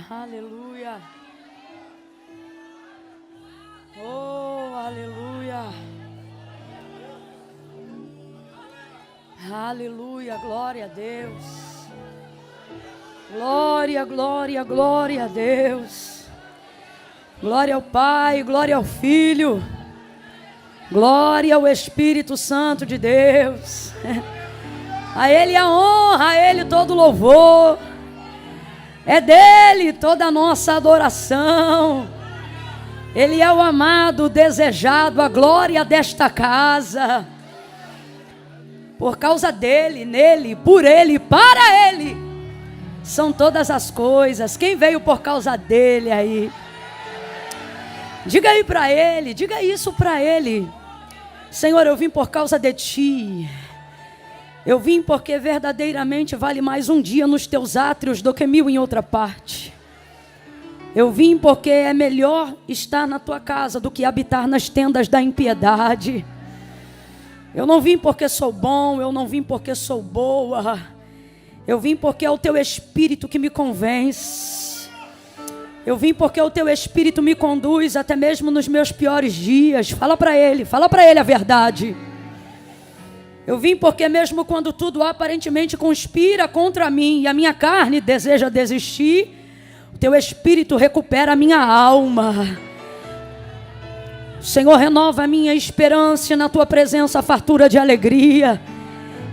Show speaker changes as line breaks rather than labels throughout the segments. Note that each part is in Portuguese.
Aleluia. Oh, aleluia. Aleluia, glória a Deus. Glória, glória, glória a Deus. Glória ao Pai, glória ao Filho. Glória ao Espírito Santo de Deus. A Ele a honra, a Ele todo o louvor. É dele toda a nossa adoração. Ele é o amado, o desejado, a glória desta casa. Por causa dele, nele, por ele, para ele, são todas as coisas. Quem veio por causa dele aí? Diga aí para ele, diga isso para ele. Senhor, eu vim por causa de ti. Eu vim porque verdadeiramente vale mais um dia nos teus átrios do que 1000 em outra parte. Eu vim porque é melhor estar na tua casa do que habitar nas tendas da impiedade. Eu não vim porque sou bom, eu não vim porque sou boa. Eu vim porque é o teu Espírito que me convence. Eu vim porque o teu Espírito me conduz até mesmo nos meus piores dias. Fala para ele a verdade. Eu vim porque mesmo quando tudo aparentemente conspira contra mim e a minha carne deseja desistir, o teu Espírito recupera a minha alma. O Senhor renova a minha esperança e na tua presença a fartura de alegria.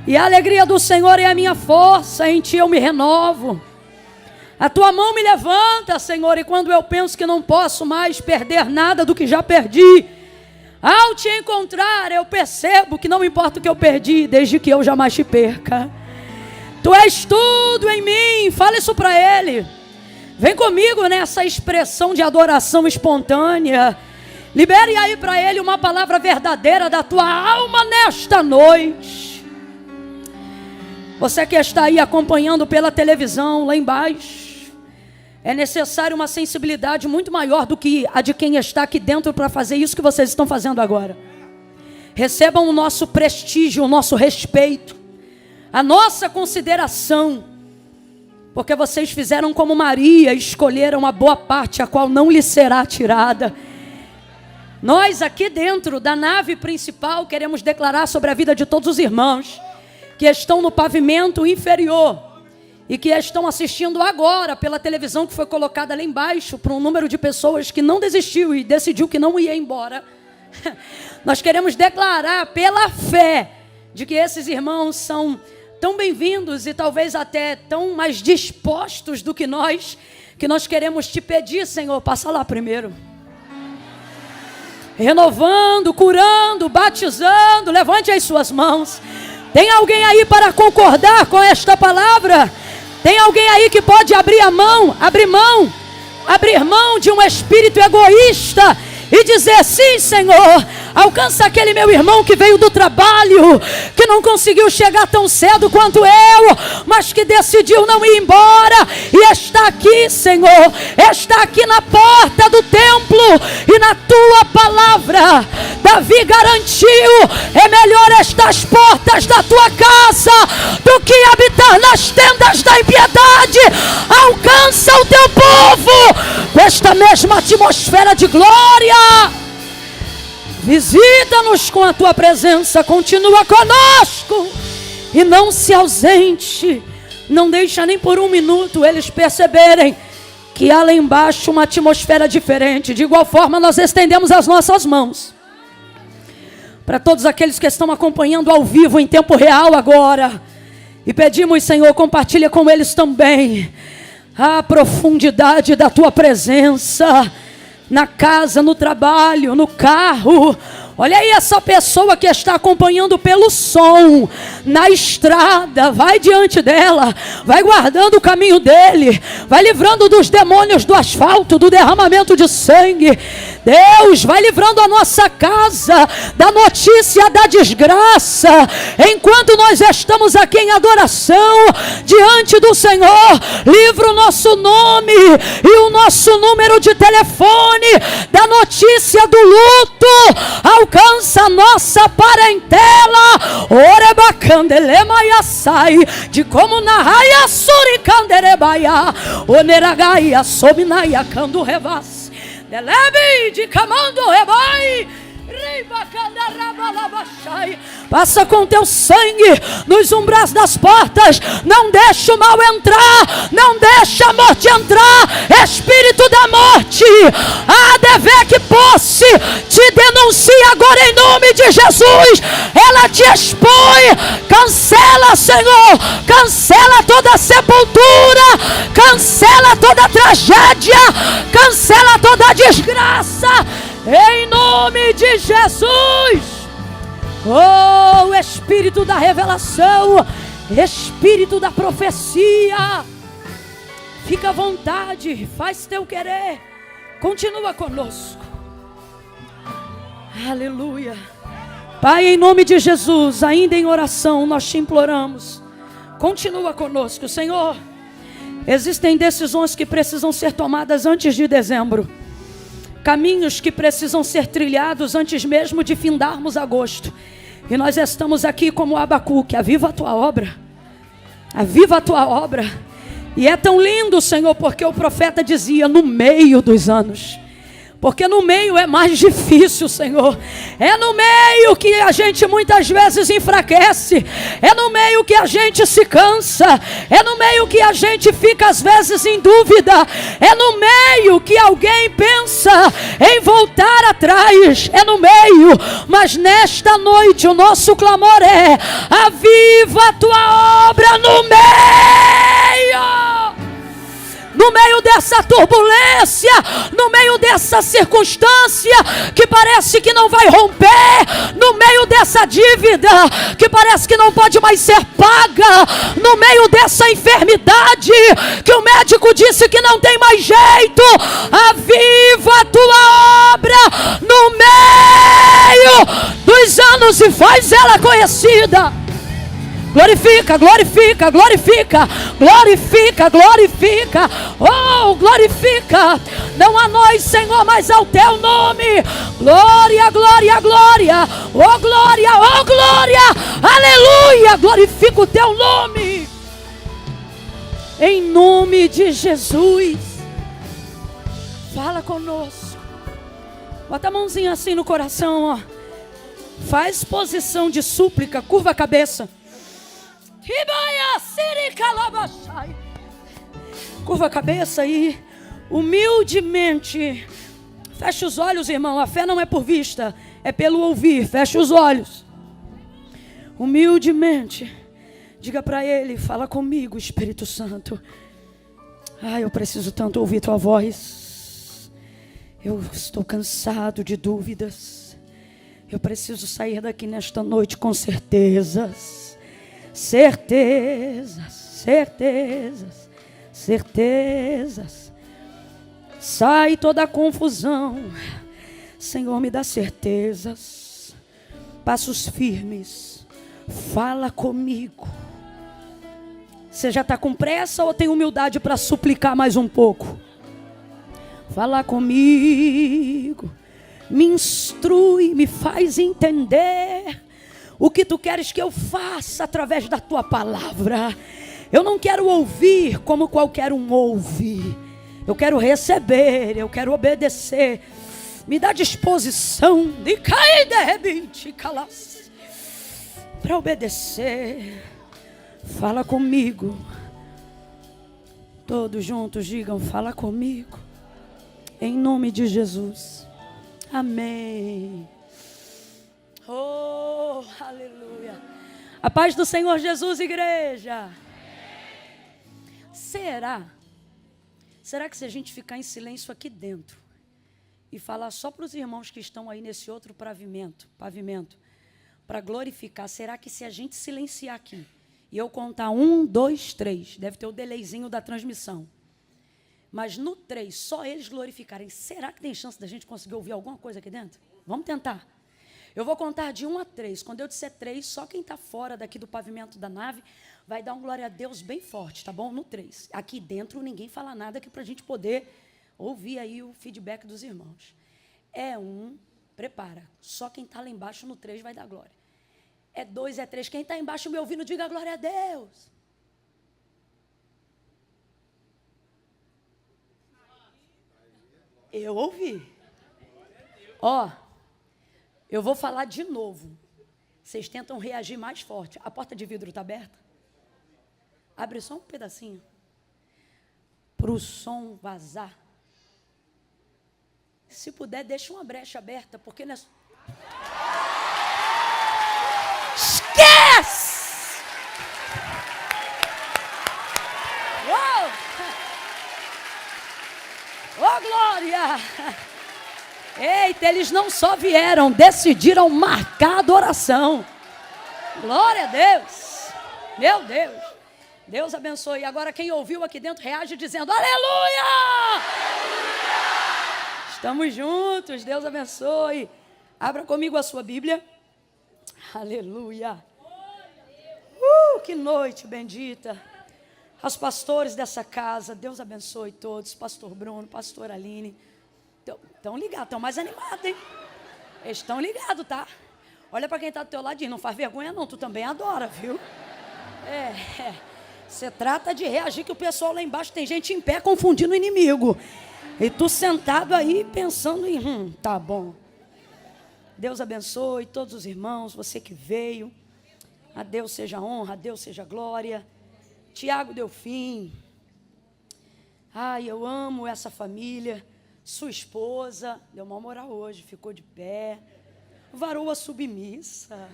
E a alegria do Senhor é a minha força, em ti eu me renovo. A tua mão me levanta, Senhor, e quando eu penso que não posso mais perder nada do que já perdi, ao te encontrar, eu percebo que não importa o que eu perdi, desde que eu jamais te perca. Tu és tudo em mim, fala isso para ele. Vem comigo nessa expressão de adoração espontânea. Libere aí para ele uma palavra verdadeira da tua alma nesta noite. Você que está aí acompanhando pela televisão, lá embaixo, é necessário uma sensibilidade muito maior do que a de quem está aqui dentro para fazer isso que vocês estão fazendo agora. Recebam o nosso prestígio, o nosso respeito, a nossa consideração, porque vocês fizeram como Maria, escolheram a boa parte, a qual não lhe será tirada. Nós aqui dentro da nave principal queremos declarar sobre a vida de todos os irmãos que estão no pavimento inferior e que estão assistindo agora pela televisão que foi colocada lá embaixo para um número de pessoas que não desistiu e decidiu que não ia embora. Nós queremos declarar pela fé de que esses irmãos são tão bem-vindos e talvez até tão mais dispostos do que nós queremos te pedir, Senhor, passa lá primeiro. Renovando, curando, batizando, levante as suas mãos. Tem alguém aí para concordar com esta palavra? Tem alguém aí que pode abrir mão de um espírito egoísta e dizer: sim, Senhor, alcança aquele meu irmão que veio do trabalho, que não conseguiu chegar tão cedo quanto eu, mas que decidiu não ir embora e está aqui, Senhor, está aqui na porta do templo e na tua palavra, Davi garantiu: é melhor estas portas da tua casa do que habitar nas tendas da impiedade. Alcança o teu povo com esta mesma atmosfera de glória. Visita-nos com a tua presença, continua conosco e não se ausente. Não deixa nem por um minuto eles perceberem que há lá embaixo uma atmosfera diferente. De igual forma, nós estendemos as nossas mãos para todos aqueles que estão acompanhando ao vivo em tempo real agora e pedimos: Senhor, compartilha com eles também a profundidade da tua presença na casa, no trabalho, no carro. Olha aí essa pessoa que está acompanhando pelo som, na estrada, vai diante dela, vai guardando o caminho dele, vai livrando dos demônios do asfalto, do derramamento de sangue. Deus vai livrando a nossa casa da notícia da desgraça, enquanto nós estamos aqui em adoração diante do Senhor. Livra o nosso nome e o nosso número de telefone da notícia do luto. Alcança a nossa parentela, de como na raia suricandereba Rabaia, Oneragaia, Sobinaia, Cando Revas, Delebe de Camando Rebai. Passa com teu sangue nos umbrais das portas. Não deixa o mal entrar, não deixa a morte entrar. Espírito da morte, a dever que posse, te denuncia agora em nome de Jesus. Ela te expõe. Cancela, Senhor, cancela toda sepultura, cancela toda tragédia, cancela toda desgraça, em nome de Jesus. Oh, Espírito da revelação, Espírito da profecia, fica à vontade, faz teu querer, continua conosco. Aleluia. Pai, em nome de Jesus, ainda em oração nós te imploramos, continua conosco, Senhor. Existem decisões que precisam ser tomadas antes de dezembro, caminhos que precisam ser trilhados antes mesmo de findarmos agosto. E nós estamos aqui como Abacuque, aviva a tua obra, aviva a tua obra. E é tão lindo, Senhor, porque o profeta dizia no meio dos anos. Porque no meio é mais difícil, Senhor. É no meio que a gente muitas vezes enfraquece. É no meio que a gente se cansa. É no meio que a gente fica às vezes em dúvida. É no meio que alguém pensa em voltar atrás. É no meio. Mas nesta noite o nosso clamor é: aviva a tua obra no meio. No meio dessa turbulência, no meio dessa circunstância que parece que não vai romper, no meio dessa dívida que parece que não pode mais ser paga, no meio dessa enfermidade que o médico disse que não tem mais jeito, aviva a tua obra no meio dos anos e faz ela conhecida. Glorifica, glorifica, glorifica, glorifica, glorifica, oh, glorifica, não a nós, Senhor, mas ao teu nome. Glória, glória, glória, oh glória, oh glória, aleluia, glorifica o teu nome, em nome de Jesus. Fala conosco, bota a mãozinha assim no coração, ó. Faz posição de súplica, curva a cabeça. Curva a cabeça e humildemente fecha os olhos, irmão. A fé não é por vista, é pelo ouvir. Fecha os olhos. Humildemente diga para ele: fala comigo, Espírito Santo. Eu preciso tanto ouvir tua voz. Eu estou cansado de dúvidas. Eu preciso sair daqui nesta noite com certezas. Certezas, certezas, certezas. Sai toda a confusão, Senhor, me dá certezas, passos firmes, fala comigo. Você já está com pressa ou tem humildade para suplicar mais um pouco? Fala comigo, me instrui, me faz entender o que tu queres que eu faça através da tua palavra. Eu não quero ouvir como qualquer um ouve. Eu quero receber, eu quero obedecer. Me dá disposição de cair de repente, calas, para obedecer. Fala comigo. Todos juntos digam: fala comigo. Em nome de Jesus. Amém. Oh, aleluia. A paz do Senhor Jesus, igreja. Será que se a gente ficar em silêncio aqui dentro e falar só para os irmãos que estão aí nesse outro pavimento, para glorificar, será que se a gente silenciar aqui e eu contar 1, 2, 3, deve ter o delayzinho da transmissão, mas no 3 só eles glorificarem, será que tem chance da gente conseguir ouvir alguma coisa aqui dentro? Vamos tentar. Eu vou contar de 1 a 3. Quando eu disser 3, só quem está fora daqui do pavimento da nave vai dar um glória a Deus bem forte, tá bom? No 3. Aqui dentro ninguém fala nada aqui para a gente poder ouvir aí o feedback dos irmãos. É 1, prepara. Só quem está lá embaixo no 3 vai dar glória. É 2, é 3. Quem está embaixo me ouvindo, diga glória a Deus. Eu ouvi. Ó, eu vou falar de novo. Vocês tentam reagir mais forte. A porta de vidro está aberta? Abre só um pedacinho. Para o som vazar. Se puder, deixa uma brecha aberta, porque não é... Esquece! Uou! Oh, glória! Eita, eles não só vieram, decidiram marcar a adoração. Glória a Deus. Meu Deus. Deus abençoe. E agora quem ouviu aqui dentro reage dizendo aleluia! Estamos juntos. Deus abençoe. Abra comigo a sua Bíblia. Aleluia. Que noite bendita. Aos pastores dessa casa, Deus abençoe todos. Pastor Bruno, pastor Aline. Estão ligados, estão mais animados, hein? Eles estão ligados, tá? Olha para quem está do teu ladinho, não faz vergonha não, tu também adora, viu? Você trata de reagir que o pessoal lá embaixo tem gente em pé confundindo o inimigo. E tu sentado aí pensando em, tá bom. Deus abençoe todos os irmãos, você que veio. A Deus seja honra, a Deus seja glória. Tiago Delfim. Ai, eu amo essa família. Sua esposa, deu uma moral hoje, ficou de pé. Varoa submissa.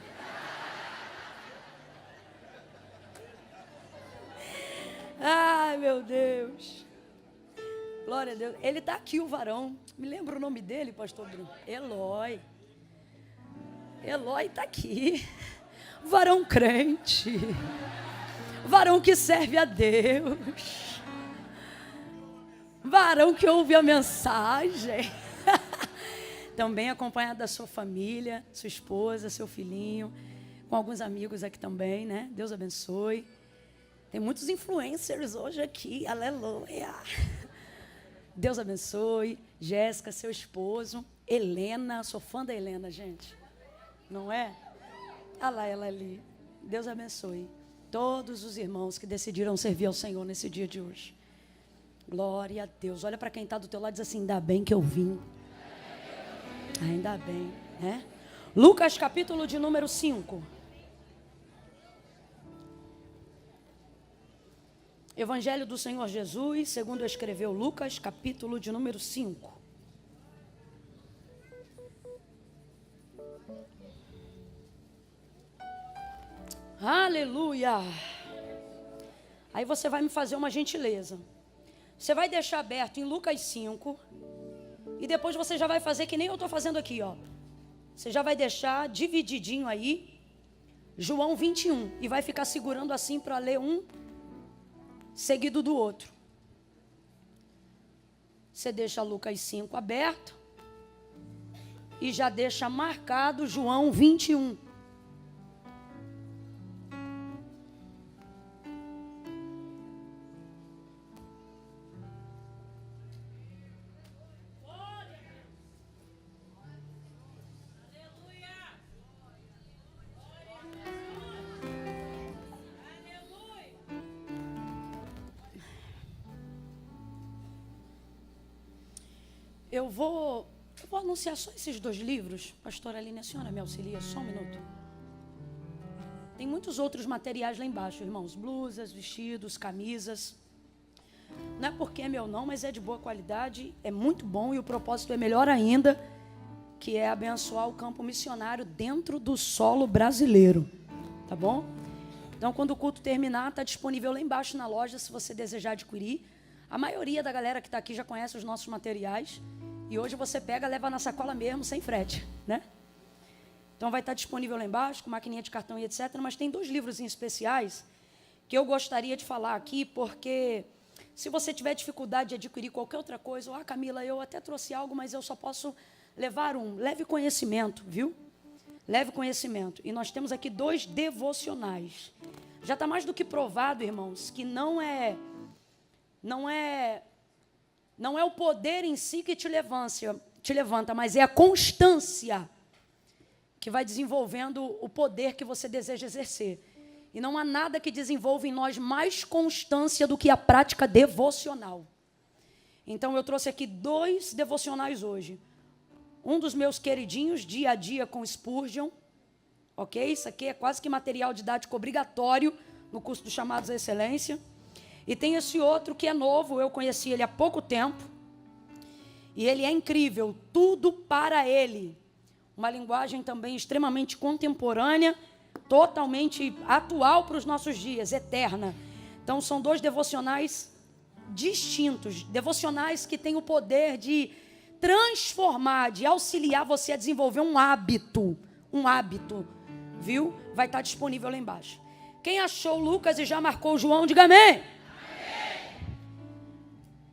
Ai, meu Deus. Glória a Deus. Ele está aqui, o varão. Me lembra o nome dele, pastor Bruno? Eloy. Eloy está aqui. Varão crente. Varão que serve a Deus. Varão que ouve a mensagem. Também acompanhado da sua família, sua esposa, seu filhinho, com alguns amigos aqui também, né? Deus abençoe. Tem muitos influencers hoje aqui, aleluia. Deus abençoe. Jéssica, seu esposo. Helena, sou fã da Helena, gente. Não é? Olha lá ela ali. Deus abençoe todos os irmãos que decidiram servir ao Senhor nesse dia de hoje. Glória a Deus. Olha para quem está do teu lado e diz assim, ainda bem que eu vim. Ainda bem, né? Lucas capítulo de número 5. Evangelho do Senhor Jesus, segundo escreveu Lucas, capítulo de número 5. Aleluia! Aí você vai me fazer uma gentileza. Você vai deixar aberto em Lucas 5. E depois você já vai fazer que nem eu estou fazendo aqui, ó. Você já vai deixar divididinho aí, João 21. E vai ficar segurando assim para ler um seguido do outro. Você deixa Lucas 5 aberto. E já deixa marcado João 21. Eu vou anunciar só esses 2 livros. Pastora Aline, a senhora me auxilia só um minuto. Tem muitos outros materiais lá embaixo, irmãos. Blusas, vestidos, camisas. Não é porque é meu não, mas é de boa qualidade. É muito bom e o propósito é melhor ainda, que é abençoar o campo missionário dentro do solo brasileiro. Tá bom? Então, quando o culto terminar, está disponível lá embaixo na loja, se você desejar adquirir. A maioria da galera que está aqui já conhece os nossos materiais. E hoje você pega, leva na sacola mesmo, sem frete, né? Então vai estar disponível lá embaixo, com maquininha de cartão e etc. Mas tem 2 livros em especiais que eu gostaria de falar aqui, porque se você tiver dificuldade de adquirir qualquer outra coisa, Camila, eu até trouxe algo, mas eu só posso levar um. Leve conhecimento, viu? Leve conhecimento. E nós temos aqui 2 devocionais. Já está mais do que provado, irmãos, que não é o poder em si que te levanta, mas é a constância que vai desenvolvendo o poder que você deseja exercer. E não há nada que desenvolva em nós mais constância do que a prática devocional. Então eu trouxe aqui 2 devocionais hoje. Um dos meus queridinhos, Dia a Dia com Spurgeon. Ok? Isso aqui é quase que material didático obrigatório no curso dos Chamados à Excelência. E tem esse outro que é novo, eu conheci ele há pouco tempo. E ele é incrível, Tudo para Ele. Uma linguagem também extremamente contemporânea, totalmente atual para os nossos dias, eterna. Então são 2 devocionais distintos, devocionais que têm o poder de transformar, de auxiliar você a desenvolver um hábito, viu? Vai estar disponível lá embaixo. Quem achou Lucas e já marcou João, diga amém.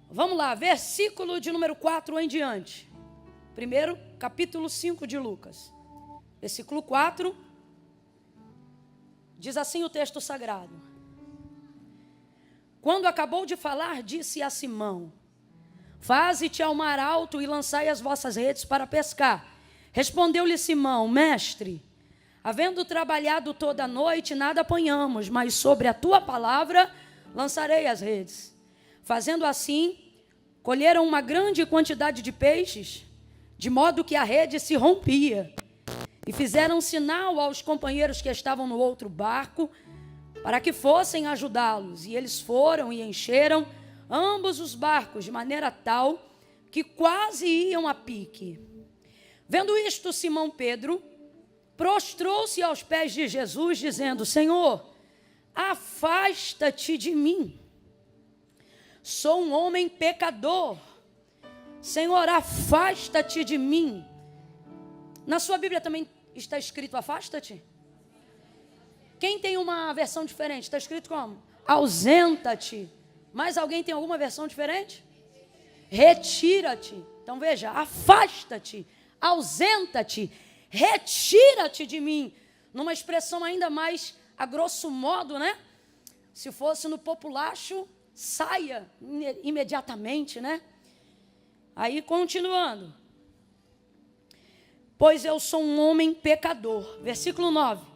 Vamos lá, versículo de número 4 em diante. Primeiro, capítulo 5 de Lucas. Versículo 4. Diz assim o texto sagrado. Quando acabou de falar, disse a Simão: Faze-te ao mar alto e lançai as vossas redes para pescar. Respondeu-lhe Simão: Mestre, havendo trabalhado toda a noite, nada apanhamos, mas sobre a tua palavra lançarei as redes. Fazendo assim, colheram uma grande quantidade de peixes, de modo que a rede se rompia. E fizeram sinal aos companheiros que estavam no outro barco, para que fossem ajudá-los. E eles foram e encheram ambos os barcos, de maneira tal que quase iam a pique. Vendo isto, Simão Pedro prostrou-se aos pés de Jesus, dizendo: Senhor, afasta-te de mim. Sou um homem pecador. Senhor, afasta-te de mim. Na sua Bíblia também está escrito afasta-te? Quem tem uma versão diferente? Está escrito como? Ausenta-te. Mais alguém tem alguma versão diferente? Retira-te. Então veja, afasta-te, ausenta-te, retira-te de mim. Numa expressão ainda mais a grosso modo, né? Se fosse no populacho, saia imediatamente, né? Aí continuando. Pois eu sou um homem pecador. Versículo 9.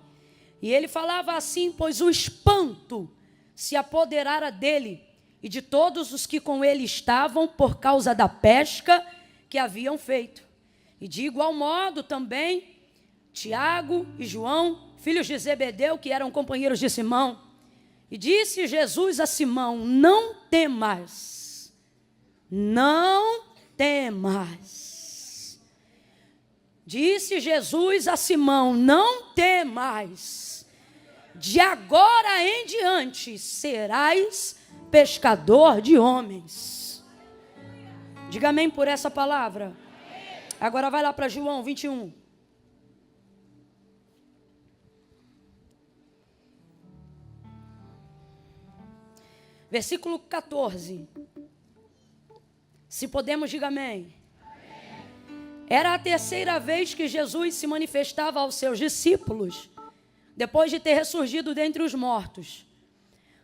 E ele falava assim, pois o espanto se apoderara dele e de todos os que com ele estavam por causa da pesca que haviam feito. E de igual modo também Tiago e João, filhos de Zebedeu, que eram companheiros de Simão. E disse Jesus a Simão: não temas, não temas. Disse Jesus a Simão: não temas. De agora em diante serás pescador de homens. Diga amém por essa palavra. Agora vai lá para João 21. Versículo 14. Se podemos, diga amém. Era a terceira vez que Jesus se manifestava aos seus discípulos, depois de ter ressurgido dentre os mortos.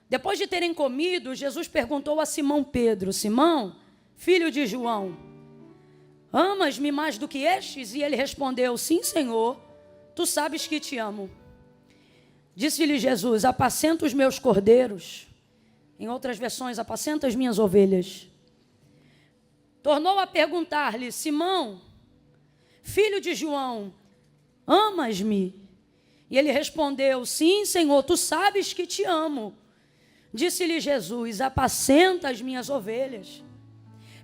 Depois de terem comido, Jesus perguntou a Simão Pedro: Simão, filho de João, amas-me mais do que estes? E ele respondeu: sim, Senhor, tu sabes que te amo. Disse-lhe Jesus: apacenta os meus cordeiros. Em outras versões, apacenta as minhas ovelhas. Tornou a perguntar-lhe: Simão, filho de João, amas-me? E ele respondeu: sim, Senhor, tu sabes que te amo. Disse-lhe Jesus: apacenta as minhas ovelhas.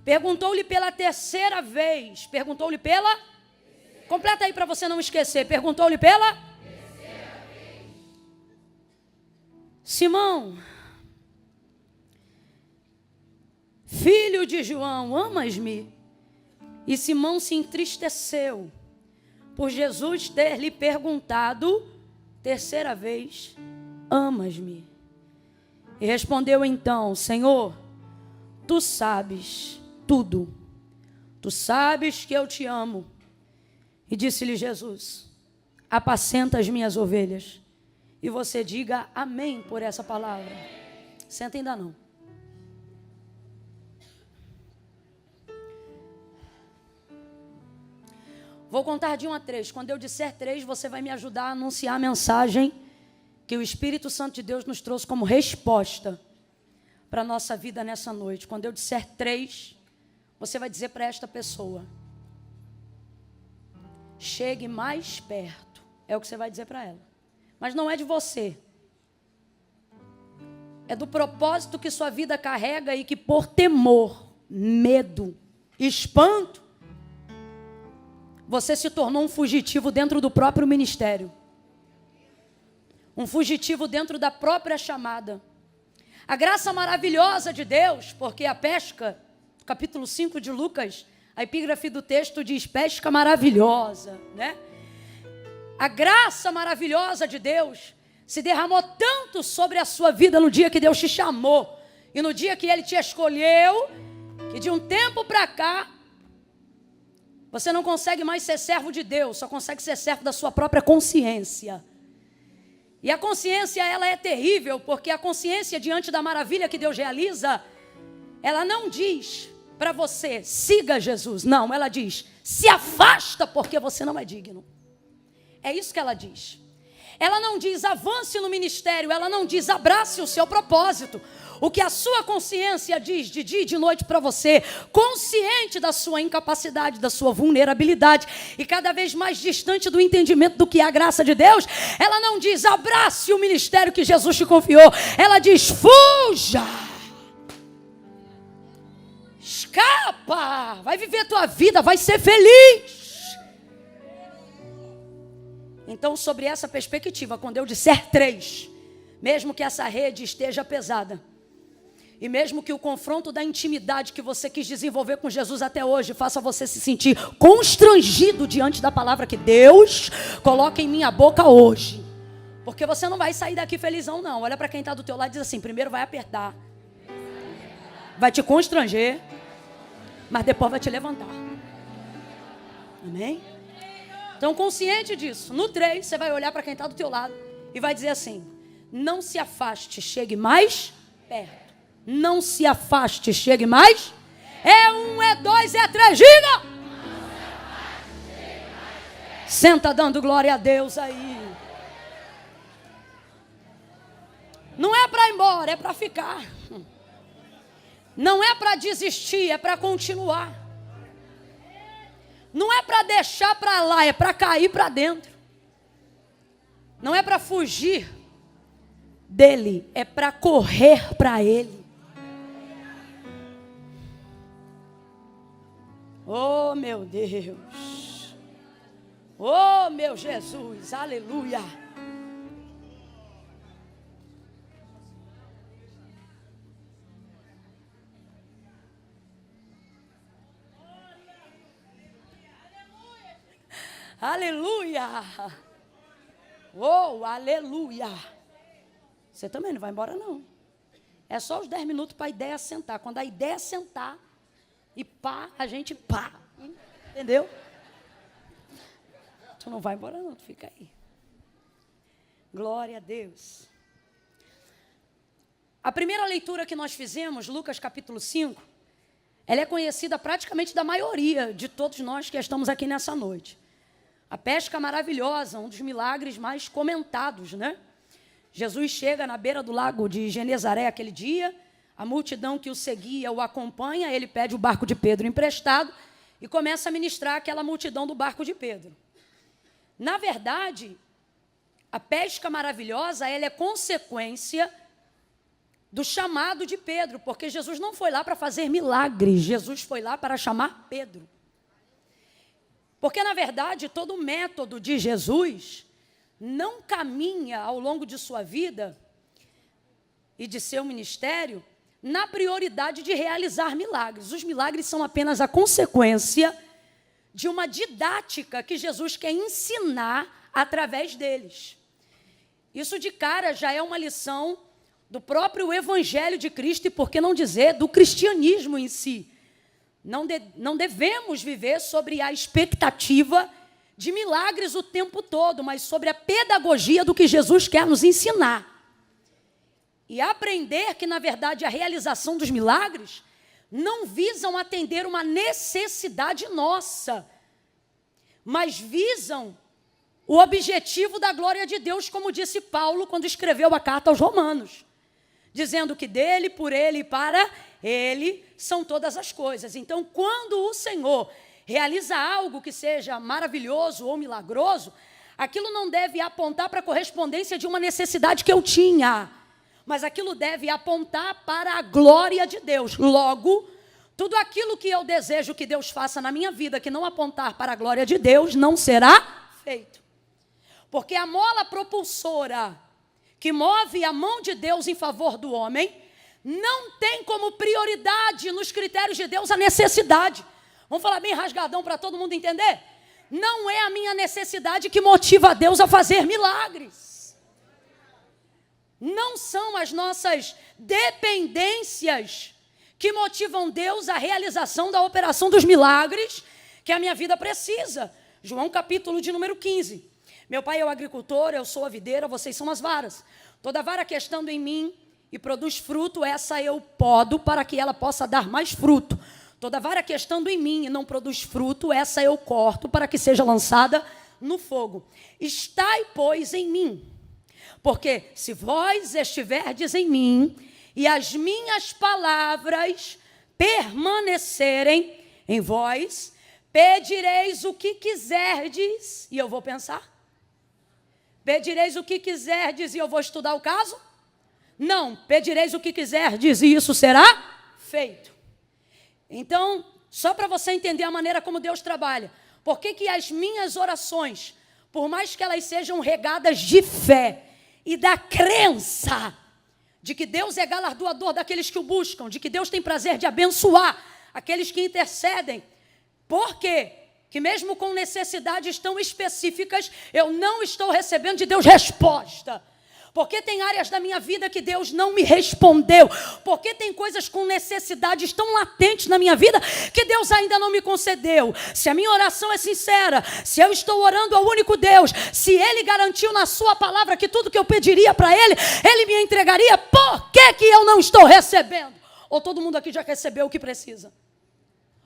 Perguntou-lhe pela terceira vez. Perguntou-lhe pela? Completa aí para você não esquecer. Perguntou-lhe pela? Terceira vez. Simão, filho de João, amas-me? E Simão se entristeceu por Jesus ter lhe perguntado terceira vez: amas-me? E respondeu então: Senhor, tu sabes tudo, tu sabes que eu te amo. E disse-lhe Jesus: apacenta as minhas ovelhas. E você diga amém por essa palavra. Senta ainda não. Vou contar de 1 a 3. Quando eu disser 3, você vai me ajudar a anunciar a mensagem que o Espírito Santo de Deus nos trouxe como resposta para a nossa vida nessa noite. Quando eu disser 3, você vai dizer para esta pessoa: chegue mais perto. É o que você vai dizer para ela. Mas não é de você. É do propósito que sua vida carrega e que por temor, medo, espanto, você se tornou um fugitivo dentro do próprio ministério. Um fugitivo dentro da própria chamada. A graça maravilhosa de Deus, porque a pesca, capítulo 5 de Lucas, a epígrafe do texto diz pesca maravilhosa, né? A graça maravilhosa de Deus se derramou tanto sobre a sua vida no dia que Deus te chamou e no dia que Ele te escolheu, que de um tempo para cá, você não consegue mais ser servo de Deus, só consegue ser servo da sua própria consciência. E a consciência, ela é terrível, porque a consciência diante da maravilha que Deus realiza, ela não diz para você, siga Jesus. Não, ela diz, se afasta porque você não é digno. É isso que ela diz. Ela não diz, avance no ministério, ela não diz, abrace o seu propósito. O que a sua consciência diz de dia e de noite para você, consciente da sua incapacidade, da sua vulnerabilidade e cada vez mais distante do entendimento do que é a graça de Deus, ela não diz, abrace o ministério que Jesus te confiou. Ela diz, fuja. Escapa. Vai viver a tua vida, vai ser feliz. Então, sobre essa perspectiva, quando eu disser 3, mesmo que essa rede esteja pesada, e mesmo que o confronto da intimidade que você quis desenvolver com Jesus até hoje faça você se sentir constrangido diante da palavra que Deus coloca em minha boca hoje, porque você não vai sair daqui felizão não. Olha para quem está do teu lado e diz assim, primeiro vai apertar, vai te constranger, mas depois vai te levantar. Amém? Então, consciente disso, no 3, você vai olhar para quem está do teu lado e vai dizer assim, não se afaste, chegue mais perto. Não se afaste, chegue mais. É 1, é 2, é 3, diga! Senta dando glória a Deus aí. Não é para ir embora, é para ficar. Não é para desistir, é para continuar. Não é para deixar para lá, é para cair para dentro. Não é para fugir dele, é para correr para ele. Oh, meu Deus. Oh, meu Jesus. Aleluia. Aleluia. Oh, aleluia. Você também não vai embora, não. É só os 10 minutos para a ideia sentar. Quando a ideia sentar, e pá, a gente pá. Entendeu? Tu não vai embora, não. Tu fica aí. Glória a Deus. A primeira leitura que nós fizemos, Lucas capítulo 5, ela é conhecida praticamente da maioria de todos nós que estamos aqui nessa noite. A pesca maravilhosa, um dos milagres mais comentados, né? Jesus chega na beira do lago de Genezaré aquele dia, a multidão que o seguia o acompanha, ele pede o barco de Pedro emprestado e começa a ministrar aquela multidão do barco de Pedro. Na verdade, a pesca maravilhosa, ela é consequência do chamado de Pedro, porque Jesus não foi lá para fazer milagres, Jesus foi lá para chamar Pedro. Porque, na verdade, todo o método de Jesus não caminha ao longo de sua vida e de seu ministério na prioridade de realizar milagres. Os milagres são apenas a consequência de uma didática que Jesus quer ensinar através deles. Isso de cara já é uma lição do próprio Evangelho de Cristo e, por que não dizer, do cristianismo em si. Não devemos viver sobre a expectativa de milagres o tempo todo, mas sobre a pedagogia do que Jesus quer nos ensinar. E aprender que, na verdade, a realização dos milagres não visam atender uma necessidade nossa, mas visam o objetivo da glória de Deus, como disse Paulo quando escreveu a carta aos Romanos, dizendo que dele, por ele e para Ele são todas as coisas. Então, quando o Senhor realiza algo que seja maravilhoso ou milagroso, aquilo não deve apontar para a correspondência de uma necessidade que eu tinha, mas aquilo deve apontar para a glória de Deus. Logo, tudo aquilo que eu desejo que Deus faça na minha vida, que não apontar para a glória de Deus, não será feito. Porque a mola propulsora que move a mão de Deus em favor do homem, não tem como prioridade nos critérios de Deus a necessidade. Vamos falar bem rasgadão para todo mundo entender? Não é a minha necessidade que motiva Deus a fazer milagres. Não são as nossas dependências que motivam Deus à realização da operação dos milagres que a minha vida precisa. João capítulo de número 15. Meu pai é o agricultor, eu sou a videira, vocês são as varas. Toda vara que estando em mim e produz fruto, essa eu podo para que ela possa dar mais fruto. Toda vara que estando em mim e não produz fruto, essa eu corto para que seja lançada no fogo. Estai, pois, em mim. Porque se vós estiverdes em mim e as minhas palavras permanecerem em vós, pedireis o que quiserdes, e eu vou pensar. Pedireis o que quiserdes e eu vou estudar o caso? Não, pedireis o que quiserdes e isso será feito. Então, só para você entender a maneira como Deus trabalha, por que as minhas orações, por mais que elas sejam regadas de fé e da crença de que Deus é galardoador daqueles que o buscam, de que Deus tem prazer de abençoar aqueles que intercedem, por quê? Que mesmo com necessidades tão específicas, eu não estou recebendo de Deus resposta. Porque tem áreas da minha vida que Deus não me respondeu. Porque tem coisas com necessidades tão latentes na minha vida que Deus ainda não me concedeu. Se a minha oração é sincera, se eu estou orando ao único Deus, se Ele garantiu na sua palavra que tudo que eu pediria para Ele, Ele me entregaria, por que eu não estou recebendo? Ou todo mundo aqui já recebeu o que precisa?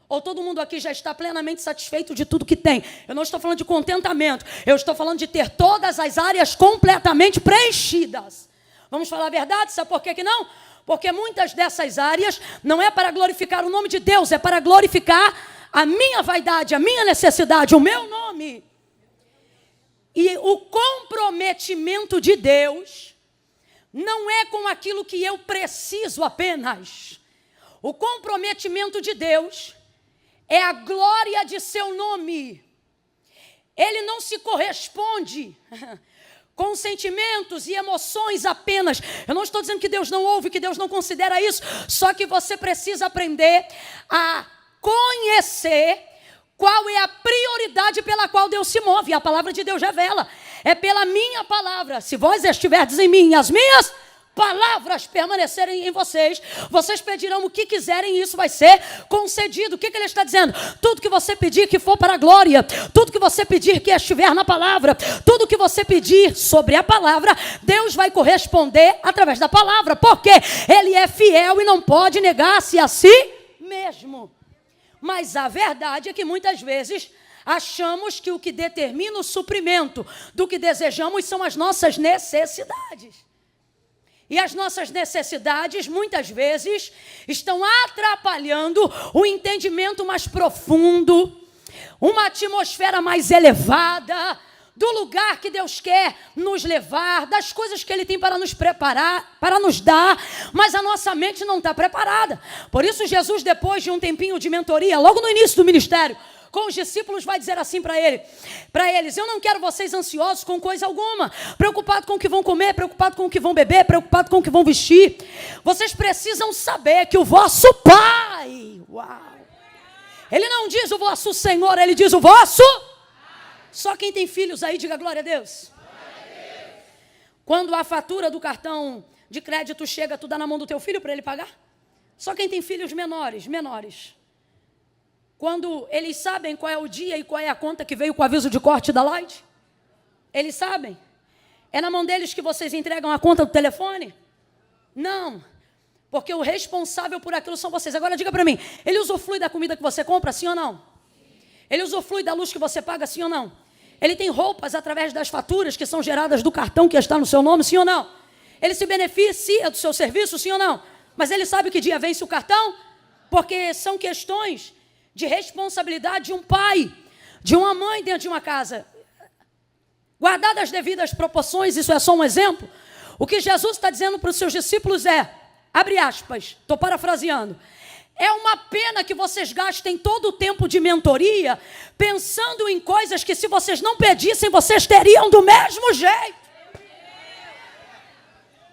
Ou todo mundo aqui já está plenamente satisfeito de tudo que tem? Eu não estou falando de contentamento. Eu estou falando de ter todas as áreas completamente preenchidas. Vamos falar a verdade? Sabe por que não? Porque muitas dessas áreas não é para glorificar o nome de Deus, é para glorificar a minha vaidade, a minha necessidade, o meu nome. E o comprometimento de Deus não é com aquilo que eu preciso apenas. O comprometimento de Deus é a glória de seu nome. Ele não se corresponde com sentimentos e emoções apenas. Eu não estou dizendo que Deus não ouve, que Deus não considera isso. Só que você precisa aprender a conhecer qual é a prioridade pela qual Deus se move. A palavra de Deus revela. É pela minha palavra. Se vós estiverdes em mim e as minhas palavras permanecerem em vocês, vocês pedirão o que quiserem e isso vai ser concedido. O que ele está dizendo? Tudo que você pedir que for para a glória, tudo que você pedir que estiver na palavra, tudo que você pedir sobre a palavra, Deus vai corresponder através da palavra, porque Ele é fiel e não pode negar-se a si mesmo. Mas a verdade é que muitas vezes achamos que o que determina o suprimento do que desejamos são as nossas necessidades. E as nossas necessidades, muitas vezes, estão atrapalhando o entendimento mais profundo, uma atmosfera mais elevada, do lugar que Deus quer nos levar, das coisas que Ele tem para nos preparar, para nos dar, mas a nossa mente não está preparada. Por isso, Jesus, depois de um tempinho de mentoria, logo no início do ministério, com os discípulos, vai dizer assim para eles: eu não quero vocês ansiosos com coisa alguma, preocupados com o que vão comer, preocupados com o que vão beber, preocupados com o que vão vestir. Vocês precisam saber que o vosso Pai, Ele não diz o vosso Senhor, Ele diz o vosso. Só quem tem filhos aí, diga glória a Deus. Quando a fatura do cartão de crédito chega, tu dá na mão do teu filho para ele pagar? Só quem tem filhos menores. Quando eles sabem qual é o dia e qual é a conta que veio com o aviso de corte da Light? Eles sabem? É na mão deles que vocês entregam a conta do telefone? Não, porque o responsável por aquilo são vocês. Agora diga para mim, ele usufrui da comida que você compra, sim ou não? Ele usufrui da luz que você paga, sim ou não? Ele tem roupas através das faturas que são geradas do cartão que está no seu nome, sim ou não? Ele se beneficia do seu serviço, sim ou não? Mas ele sabe que dia vence o cartão? Porque são questões de responsabilidade de um pai, de uma mãe dentro de uma casa. Guardadas as devidas proporções, isso é só um exemplo. O que Jesus está dizendo para os seus discípulos é, abre aspas, estou parafraseando, é uma pena que vocês gastem todo o tempo de mentoria pensando em coisas que se vocês não pedissem, vocês teriam do mesmo jeito.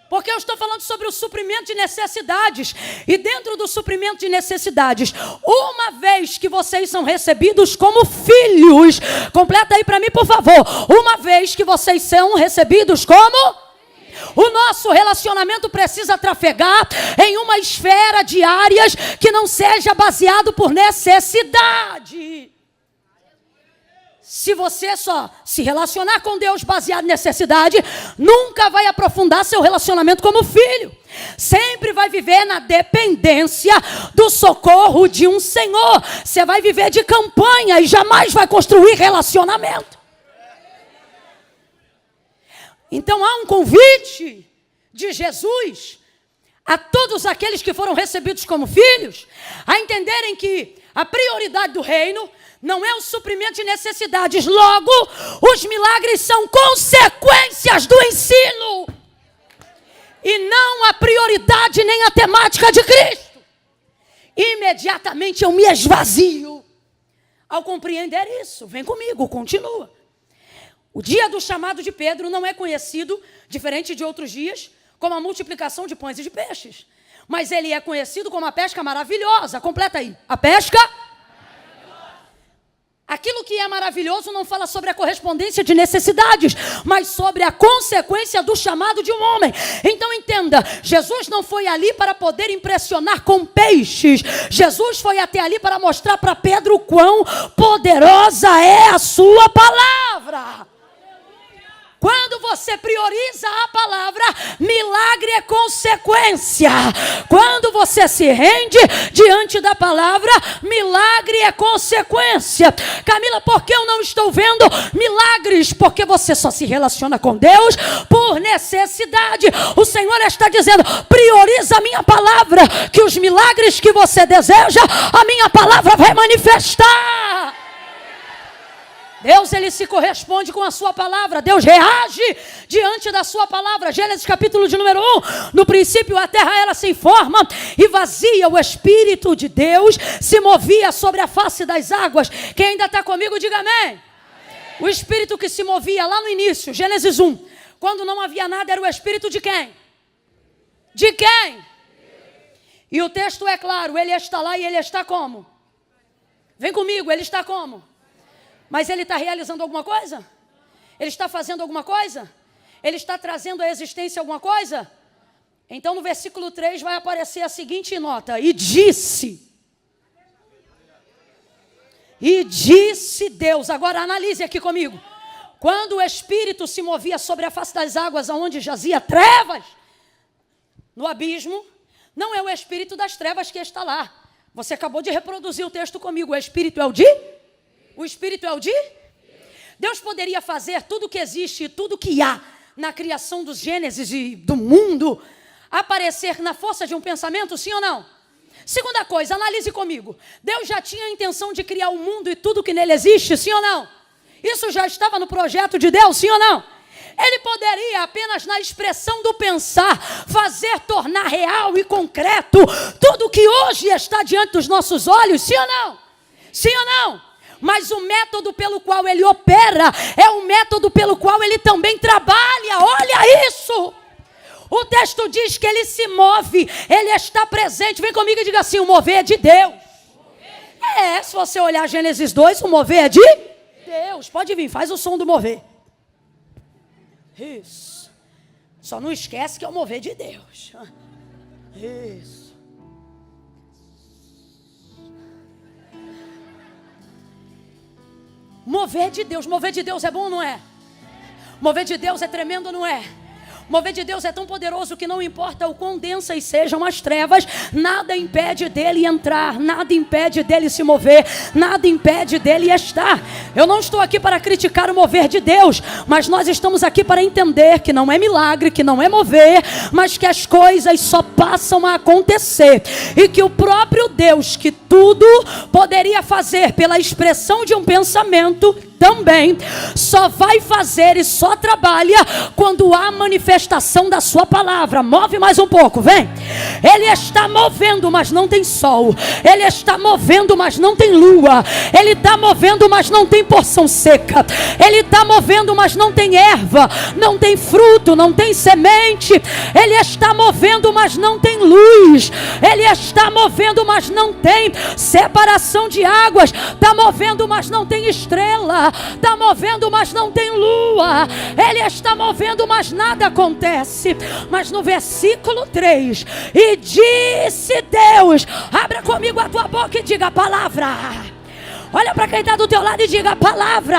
Porque eu estou falando sobre o suprimento de necessidades. E dentro do suprimento de necessidades, uma vez que vocês são recebidos como filhos, completa aí para mim, por favor. Uma vez que vocês são recebidos como... O nosso relacionamento precisa trafegar em uma esfera de áreas que não seja baseado por necessidade. Se você só se relacionar com Deus baseado em necessidade, nunca vai aprofundar seu relacionamento como filho. Sempre vai viver na dependência do socorro de um Senhor. Você vai viver de campanha e jamais vai construir relacionamento. Então há um convite de Jesus a todos aqueles que foram recebidos como filhos, a entenderem que a prioridade do reino não é o suprimento de necessidades. Logo, os milagres são consequências do ensino. E não a prioridade nem a temática de Cristo. Imediatamente eu me esvazio. Ao compreender isso, vem comigo, continua. O dia do chamado de Pedro não é conhecido, diferente de outros dias, como a multiplicação de pães e de peixes. Mas ele é conhecido como a pesca maravilhosa. Completa aí. A pesca maravilhosa. Aquilo que é maravilhoso não fala sobre a correspondência de necessidades, mas sobre a consequência do chamado de um homem. Então entenda, Jesus não foi ali para poder impressionar com peixes. Jesus foi até ali para mostrar para Pedro o quão poderosa é a sua palavra. Quando você prioriza a palavra, milagre é consequência. Quando você se rende diante da palavra, milagre é consequência. Camila, por que eu não estou vendo milagres? Porque você só se relaciona com Deus por necessidade. O Senhor está dizendo, prioriza a minha palavra, que os milagres que você deseja, a minha palavra vai manifestar. Deus, ele se corresponde com a sua palavra. Deus reage diante da sua palavra. Gênesis capítulo de número 1. No princípio a terra era sem forma e vazia. O Espírito de Deus se movia sobre a face das águas. Quem ainda está comigo, diga amém. Amém. O Espírito que se movia lá no início, Gênesis 1. Quando não havia nada, era o Espírito de quem? De quem? E o texto é claro, ele está lá e ele está como? Vem comigo, ele está como? Mas ele está realizando alguma coisa? Ele está fazendo alguma coisa? Ele está trazendo à existência alguma coisa? Então no versículo 3 vai aparecer a seguinte nota. E disse Deus. Agora analise aqui comigo. Quando o Espírito se movia sobre a face das águas, aonde jazia trevas, no abismo, não é o Espírito das trevas que está lá. Você acabou de reproduzir o texto comigo. O Espírito é o de? O Espírito é o de? Deus poderia fazer tudo que existe, tudo que há na criação dos Gênesis e do mundo, aparecer na força de um pensamento, sim ou não? Segunda coisa, analise comigo. Deus já tinha a intenção de criar o mundo e tudo que nele existe, sim ou não? Isso já estava no projeto de Deus, sim ou não? Ele poderia apenas na expressão do pensar, fazer tornar real e concreto tudo que hoje está diante dos nossos olhos, sim ou não? Sim ou não? Mas o método pelo qual ele opera é o método pelo qual ele também trabalha. Olha isso! O texto diz que ele se move, ele está presente. Vem comigo e diga assim, o mover é de Deus. Se você olhar Gênesis 2, o mover é de Deus. Pode vir, faz o som do mover. Isso. Só não esquece que é o mover de Deus. Isso. Mover de Deus é bom ou não é? Mover de Deus é tremendo ou não é? O mover de Deus é tão poderoso que não importa o quão densas sejam as trevas, nada impede dele entrar, nada impede dele se mover, nada impede dele estar. Eu não estou aqui para criticar o mover de Deus, mas nós estamos aqui para entender que não é milagre, que não é mover, mas que as coisas só passam a acontecer. E que o próprio Deus, que tudo poderia fazer pela expressão de um pensamento, também só vai fazer e só trabalha quando há manifestação da sua palavra. Move mais um pouco, vem. Ele está movendo, mas não tem sol. Ele está movendo, mas não tem lua. Ele está movendo, mas não tem porção seca. Ele está movendo, mas não tem erva, não tem fruto, não tem semente. Ele está movendo, mas não tem luz. Ele está movendo, mas não tem separação de águas. Está movendo, mas não tem estrela. Está movendo, mas não tem lua. Ele está movendo, mas nada acontece. Mas no versículo 3, e disse Deus, abra comigo a tua boca e diga a palavra. Olha para quem está do teu lado e diga a palavra.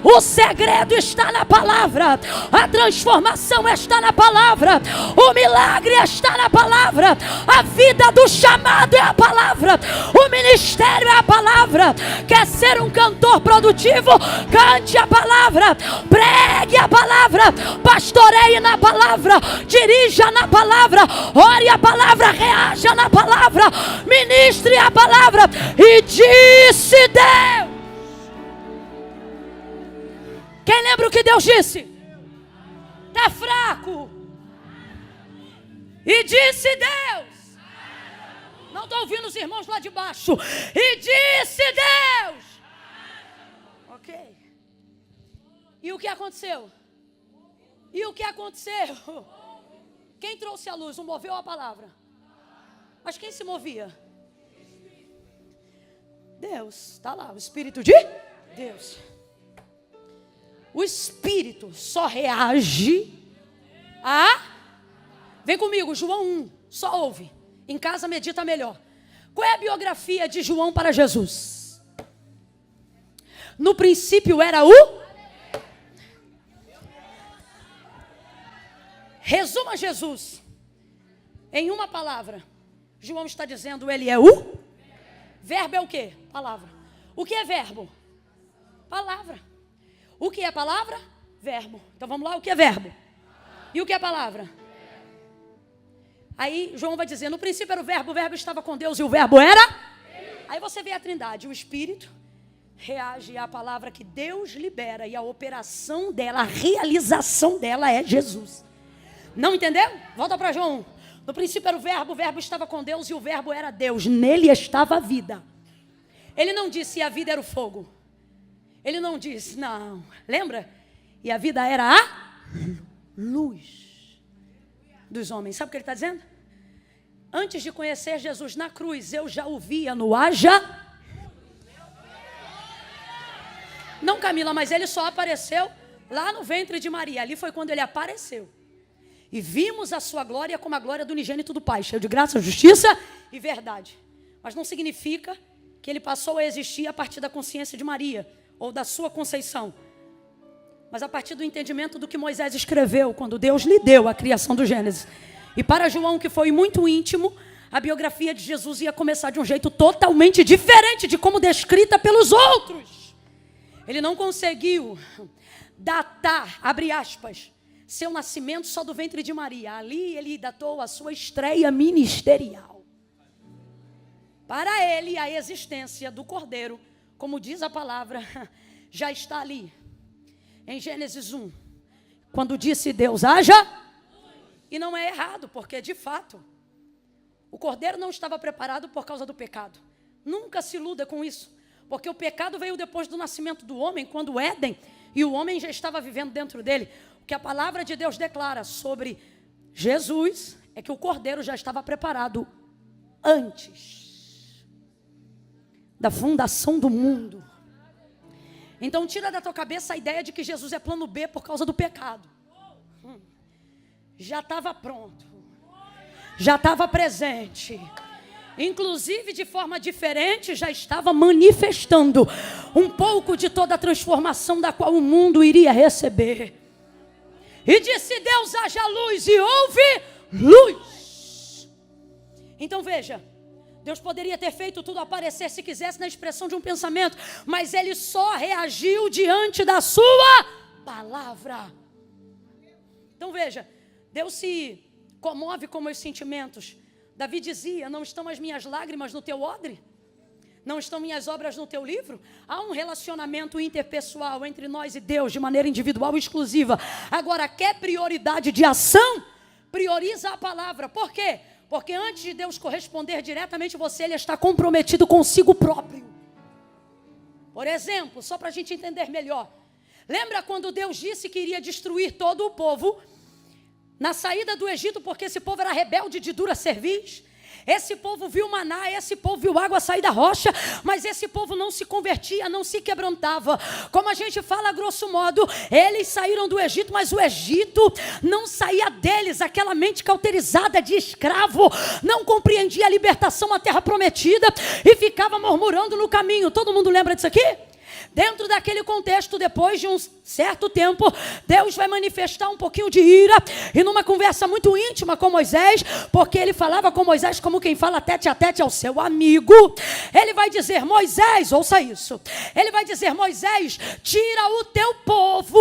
O segredo está na palavra. A transformação está na palavra. O milagre está na palavra. A vida do chamado é a palavra. O ministério é a palavra. Quer ser um cantor produtivo? Cante a palavra. Pregue a palavra. Pastoreie na palavra. Dirija na palavra. Ore a palavra. Reaja na palavra. Ministre a palavra. E disse Deus. Quem lembra o que Deus disse? Está fraco. E disse Deus. Não estou ouvindo os irmãos lá de baixo. E disse Deus. Ok. E o que aconteceu? E o que aconteceu? Quem trouxe a luz? O moveu a palavra. Mas quem se movia? Deus, está lá, o Espírito de Deus. O Espírito só reage a... Vem comigo, João 1, só ouve. Em casa medita melhor. Qual é a biografia de João para Jesus? No princípio era o... Resuma Jesus em uma palavra. João está dizendo, ele é o... Verbo é o quê? Palavra. O que é verbo? Palavra. O que é palavra? Verbo. Então vamos lá, o que é verbo? E o que é palavra? Aí João vai dizer, no princípio era o verbo estava com Deus e o verbo era? Aí você vê a trindade, o Espírito reage à palavra que Deus libera e a operação dela, a realização dela é Jesus. Não entendeu? Volta para João 1. No princípio era o verbo estava com Deus e o verbo era Deus. Nele estava a vida. Ele não disse, e a vida era o fogo. Ele não disse, não. Lembra? E a vida era a luz dos homens. Sabe o que ele está dizendo? Antes de conhecer Jesus na cruz, eu já o via no haja. Não, Camila, mas ele só apareceu lá no ventre de Maria. Ali foi quando ele apareceu. E vimos a sua glória como a glória do unigênito do Pai, cheio de graça, justiça e verdade. Mas não significa que ele passou a existir a partir da consciência de Maria, ou da sua conceição. Mas a partir do entendimento do que Moisés escreveu, quando Deus lhe deu a criação do Gênesis. E para João, que foi muito íntimo, a biografia de Jesus ia começar de um jeito totalmente diferente de como descrita pelos outros. Ele não conseguiu datar, abre aspas, seu nascimento só do ventre de Maria. Ali ele datou a sua estreia ministerial. Para ele, a existência do Cordeiro, como diz a palavra, já está ali. Em Gênesis 1, quando disse Deus, haja. E não é errado, porque de fato, o Cordeiro não estava preparado por causa do pecado. Nunca se iluda com isso. Porque o pecado veio depois do nascimento do homem, quando o Éden, e o homem já estava vivendo dentro dele. O que a palavra de Deus declara sobre Jesus é que o Cordeiro já estava preparado antes da fundação do mundo. Então tira da tua cabeça a ideia de que Jesus é plano B por causa do pecado. Já estava pronto. Já estava presente. Inclusive de forma diferente, já estava manifestando um pouco de toda a transformação da qual o mundo iria receber. E disse Deus: haja luz, e houve luz. Então veja, Deus poderia ter feito tudo aparecer se quisesse na expressão de um pensamento, mas Ele só reagiu diante da sua palavra. Então veja, Deus se comove com meus sentimentos. Davi dizia: não estão as minhas lágrimas no teu odre? Não estão minhas obras no teu livro? Há um relacionamento interpessoal entre nós e Deus de maneira individual e exclusiva. Agora, quer prioridade de ação? Prioriza a palavra. Por quê? Porque antes de Deus corresponder diretamente a você, Ele está comprometido consigo próprio. Por exemplo, só para a gente entender melhor. Lembra quando Deus disse que iria destruir todo o povo na saída do Egito, porque esse povo era rebelde de dura cerviz? Esse povo viu maná, esse povo viu água sair da rocha, mas esse povo não se convertia, não se quebrantava. Como a gente fala grosso modo, eles saíram do Egito, mas o Egito não saía deles. Aquela mente cauterizada de escravo não compreendia a libertação à terra prometida e ficava murmurando no caminho. Todo mundo lembra disso aqui? Dentro daquele contexto, depois de um certo tempo, Deus vai manifestar um pouquinho de ira, e numa conversa muito íntima com Moisés, porque ele falava com Moisés como quem fala tete a tete ao seu amigo, ele vai dizer: Moisés, ouça isso, ele vai dizer: Moisés, tira o teu povo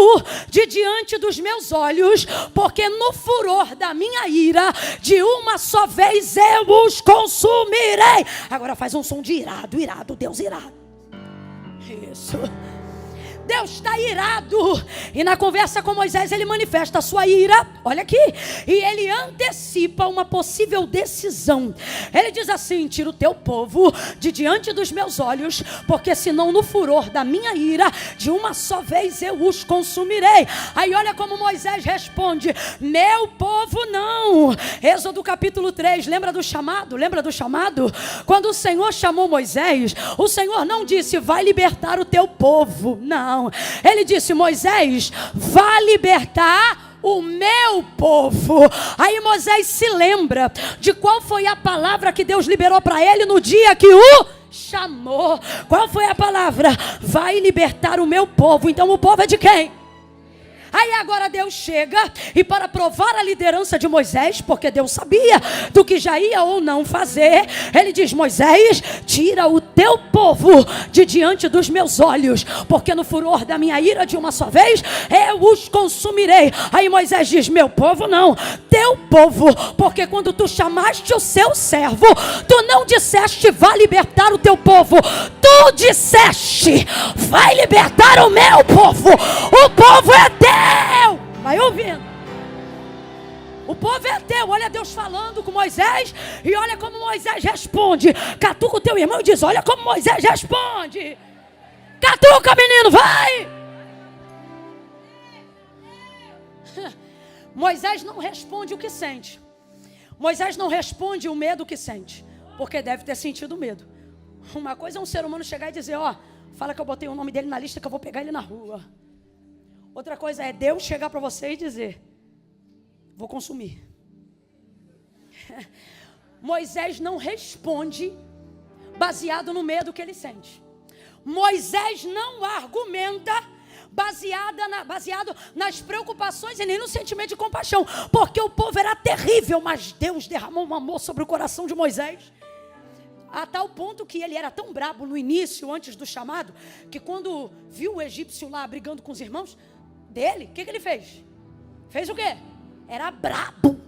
de diante dos meus olhos, porque no furor da minha ira, de uma só vez eu os consumirei. Agora faz um som de irado, irado, Deus irado. Isso. Deus está irado, e na conversa com Moisés ele manifesta a sua ira, olha aqui, e ele antecipa uma possível decisão. Ele diz assim: tira o teu povo de diante dos meus olhos, porque senão no furor da minha ira, de uma só vez eu os consumirei. Aí olha como Moisés responde: meu povo não. Êxodo capítulo 3, lembra do chamado? Lembra do chamado? Quando o Senhor chamou Moisés, o Senhor não disse: vai libertar o teu povo, não. Ele disse: Moisés, vá libertar o meu povo. Aí Moisés se lembra de qual foi a palavra que Deus liberou para ele no dia que o chamou. Qual foi a palavra? Vai libertar o meu povo. Então o povo é de quem? Aí agora Deus chega, e para provar a liderança de Moisés, porque Deus sabia do que já ia ou não fazer, ele diz: Moisés, tira o teu povo de diante dos meus olhos, porque no furor da minha ira, de uma só vez eu os consumirei. Aí Moisés diz: meu povo não, teu povo, porque quando tu chamaste o seu servo, tu não disseste: vai libertar o teu povo, tu disseste: vai libertar o meu povo. O povo é teu. Vai ouvindo. O povo é teu. Olha Deus falando com Moisés, e olha como Moisés responde. Catuca o teu irmão e diz: olha como Moisés responde. Catuca, menino, vai. Moisés não responde o que sente. Moisés não responde o medo que sente, porque deve ter sentido medo. Uma coisa é um ser humano chegar e dizer: ó, fala que eu botei o nome dele na lista, que eu vou pegar ele na rua. Outra coisa é Deus chegar para você e dizer: vou consumir. Moisés não responde baseado no medo que ele sente. Moisés não argumenta baseado nas preocupações e nem no sentimento de compaixão, porque o povo era terrível, mas Deus derramou um amor sobre o coração de Moisés, a tal ponto que ele era tão brabo no início, antes do chamado, que quando viu o egípcio lá brigando com os irmãos dele, o que ele fez? Fez o quê? Era brabo.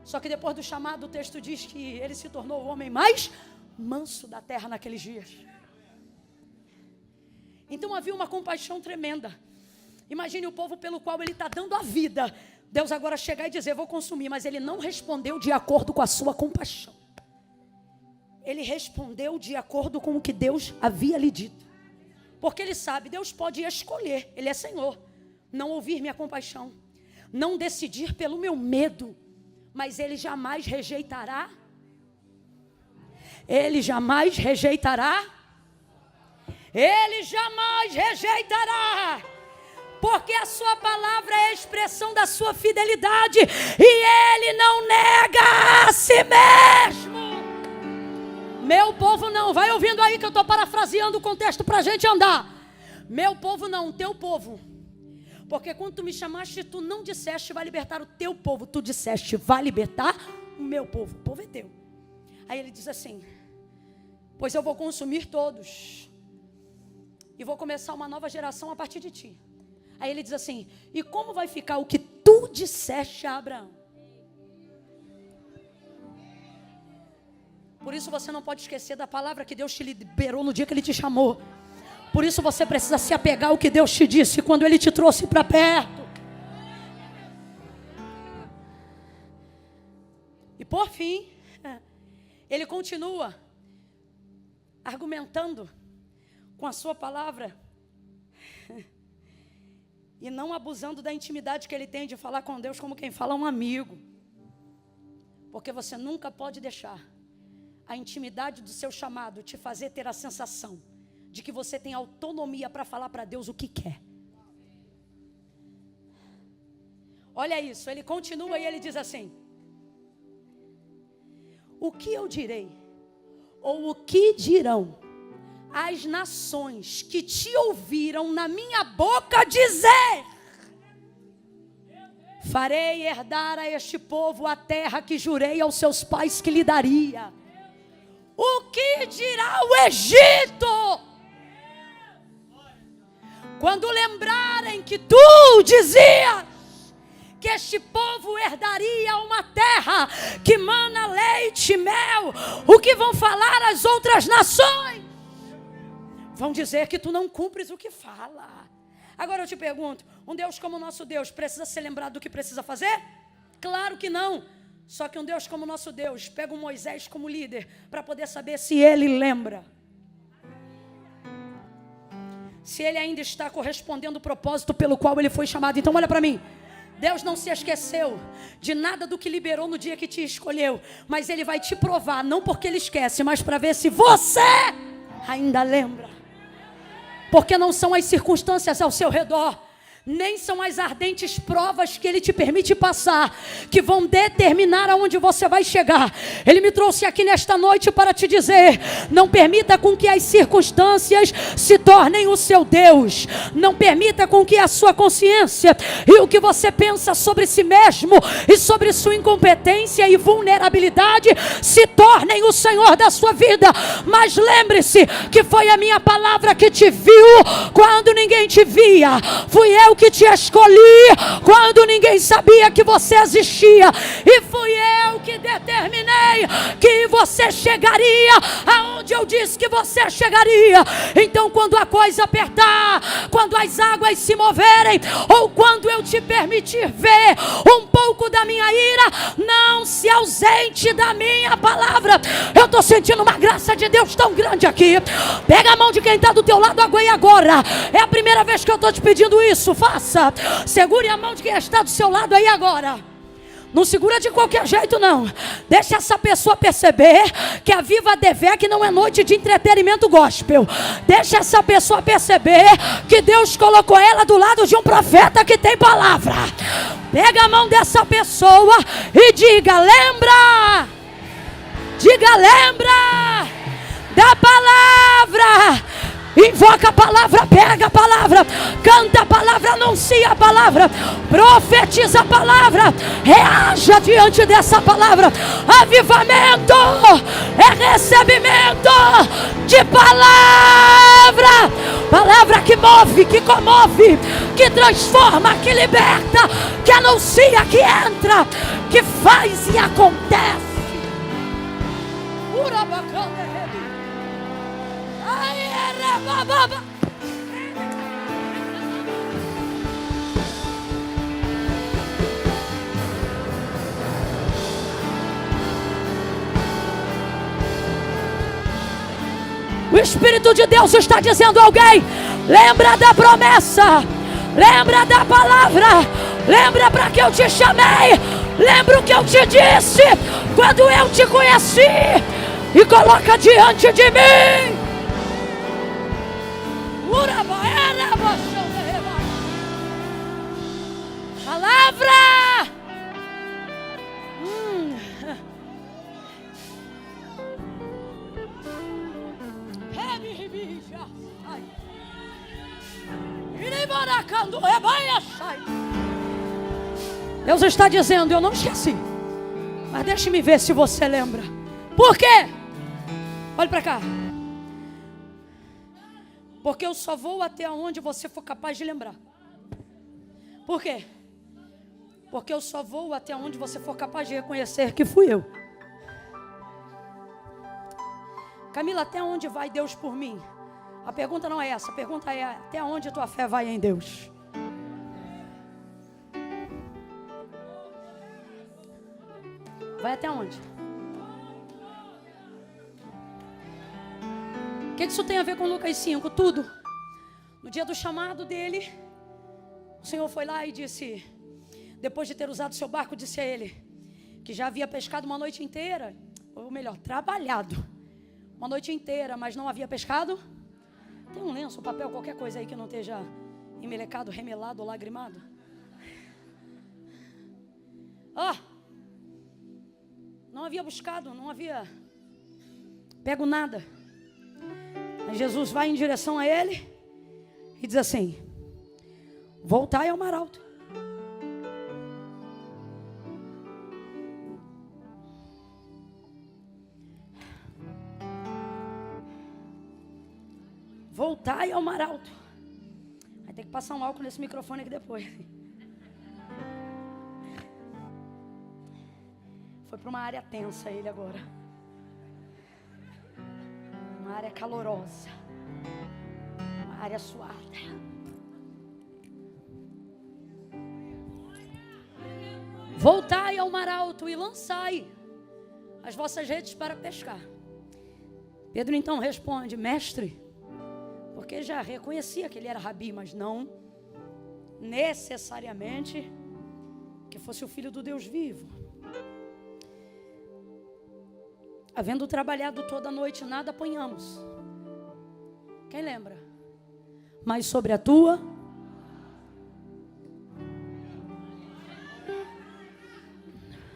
Só que depois do chamado, o texto diz que ele se tornou o homem mais manso da terra naqueles dias. Então havia uma compaixão tremenda. Imagine o povo pelo qual ele está dando a vida. Deus agora chegar e dizer: vou consumir. Mas ele não respondeu de acordo com a sua compaixão. Ele respondeu de acordo com o que Deus havia lhe dito. Porque ele sabe, Deus pode escolher, Ele é Senhor, não ouvir minha compaixão, não decidir pelo meu medo, mas Ele jamais rejeitará. Ele jamais rejeitará. Ele jamais rejeitará. Porque a sua palavra é a expressão da sua fidelidade, e Ele não nega a si mesmo. Meu povo não, vai ouvindo aí que eu estou parafraseando o contexto para a gente andar. Meu povo não, teu povo. Porque quando tu me chamaste, tu não disseste vai libertar o teu povo, tu disseste vai libertar o meu povo. O povo é teu. Aí ele diz assim: pois eu vou consumir todos e vou começar uma nova geração a partir de ti. Aí ele diz assim: e como vai ficar o que tu disseste a Abraão? Por isso você não pode esquecer da palavra que Deus te liberou no dia que Ele te chamou. Por isso você precisa se apegar ao que Deus te disse quando Ele te trouxe para perto. E por fim, Ele continua argumentando com a sua palavra e não abusando da intimidade que Ele tem de falar com Deus como quem fala a um amigo. Porque você nunca pode deixar a intimidade do seu chamado te fazer ter a sensação de que você tem autonomia para falar para Deus o que quer. Olha isso, ele continua e ele diz assim: o que eu direi, ou o que dirão as nações que te ouviram na minha boca dizer: farei herdar a este povo a terra que jurei aos seus pais que lhe daria. O que dirá o Egito quando lembrarem que tu dizias que este povo herdaria uma terra que mana leite e mel? O que vão falar as outras nações? Vão dizer que tu não cumpres o que fala. Agora eu te pergunto, um Deus como o nosso Deus precisa ser lembrado do que precisa fazer? Claro que não. Só que um Deus como o nosso Deus pega um Moisés como líder para poder saber se ele lembra, se ele ainda está correspondendo ao propósito pelo qual ele foi chamado. Então olha para mim, Deus não se esqueceu de nada do que liberou no dia que te escolheu, mas Ele vai te provar, não porque Ele esquece, mas para ver se você ainda lembra. Porque não são as circunstâncias ao seu redor, nem são as ardentes provas que Ele te permite passar que vão determinar aonde você vai chegar. Ele me trouxe aqui nesta noite para te dizer: não permita com que as circunstâncias se tornem o seu Deus. Não permita com que a sua consciência e o que você pensa sobre si mesmo e sobre sua incompetência e vulnerabilidade se tornem o Senhor da sua vida. Mas lembre-se que foi a minha palavra que te viu quando ninguém te via. Fui eu que te escolhi quando ninguém sabia que você existia, e fui eu que determinei que você chegaria aonde eu disse que você chegaria. Então quando a coisa apertar, quando as águas se moverem, ou quando eu te permitir ver um pouco da minha ira, não se ausente da minha palavra. Eu estou sentindo uma graça de Deus tão grande aqui. Pega a mão de quem está do teu lado agora. É a primeira vez que eu estou te pedindo isso. Faça. Segure a mão de quem está do seu lado aí agora. Não segura de qualquer jeito não. Deixa essa pessoa perceber que a Viva Devec não é noite de entretenimento gospel. Deixa essa pessoa perceber que Deus colocou ela do lado de um profeta que tem palavra. Pega a mão dessa pessoa e diga: lembra. Diga: lembra da palavra. Invoca a palavra, pega a palavra, canta a palavra, anuncia a palavra, profetiza a palavra, reaja diante dessa palavra. Avivamento é recebimento de palavra. Palavra que move, que comove, que transforma, que liberta, que anuncia, que entra, que faz e acontece. O Espírito de Deus está dizendo a alguém: lembra da promessa, lembra da palavra, lembra para que eu te chamei, lembra o que eu te disse quando eu te conheci, e coloca diante de mim. Palavra. Deus está dizendo, eu não esqueci. Mas deixe-me ver se você lembra. Por quê? Olha para cá. Porque eu só vou até onde você for capaz de lembrar. Por quê? Porque eu só vou até onde você for capaz de reconhecer que fui eu. Camila, até onde vai Deus por mim? A pergunta não é essa. A pergunta é até onde tua fé vai em Deus? Vai até onde? O que isso tem a ver com Lucas 5? Tudo. No dia do chamado dele, o Senhor foi lá e disse, depois de ter usado seu barco, disse a ele, que já havia pescado uma noite inteira, ou melhor, trabalhado uma noite inteira, mas não havia pescado. Tem um lenço, um papel, qualquer coisa aí que não esteja emelecado, remelado ou lagrimado. Não havia buscado, não havia pego nada. Mas Jesus vai em direção a ele e diz assim, voltai ao mar alto. Voltai ao mar alto. Vai ter que passar um álcool nesse microfone aqui depois. Foi para uma área tensa ele agora. Uma área calorosa. Uma área suada. Voltai ao mar alto e lançai as vossas redes para pescar. Pedro então responde, mestre, porque já reconhecia que ele era rabi, mas não necessariamente que fosse o filho do Deus vivo. Havendo trabalhado toda a noite, nada apanhamos. Quem lembra? Mas sobre a tua...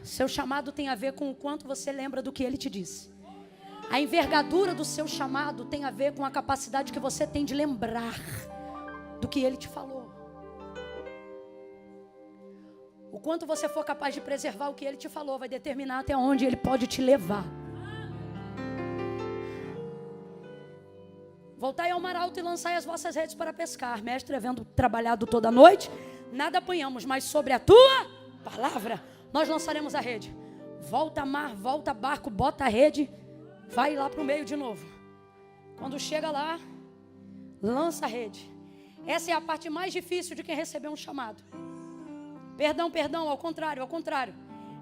Seu chamado tem a ver com o quanto você lembra do que ele te disse. A envergadura do seu chamado tem a ver com a capacidade que você tem de lembrar do que ele te falou. O quanto você for capaz de preservar o que ele te falou vai determinar até onde ele pode te levar. Voltai ao mar alto e lançai as vossas redes para pescar. Mestre, havendo trabalhado toda a noite, nada apanhamos, mas sobre a tua palavra nós lançaremos a rede. Volta mar, volta barco, bota a rede, vai lá para o meio de novo. Quando chega lá, lança a rede. Essa é a parte mais difícil de quem recebeu um chamado. Perdão, ao contrário.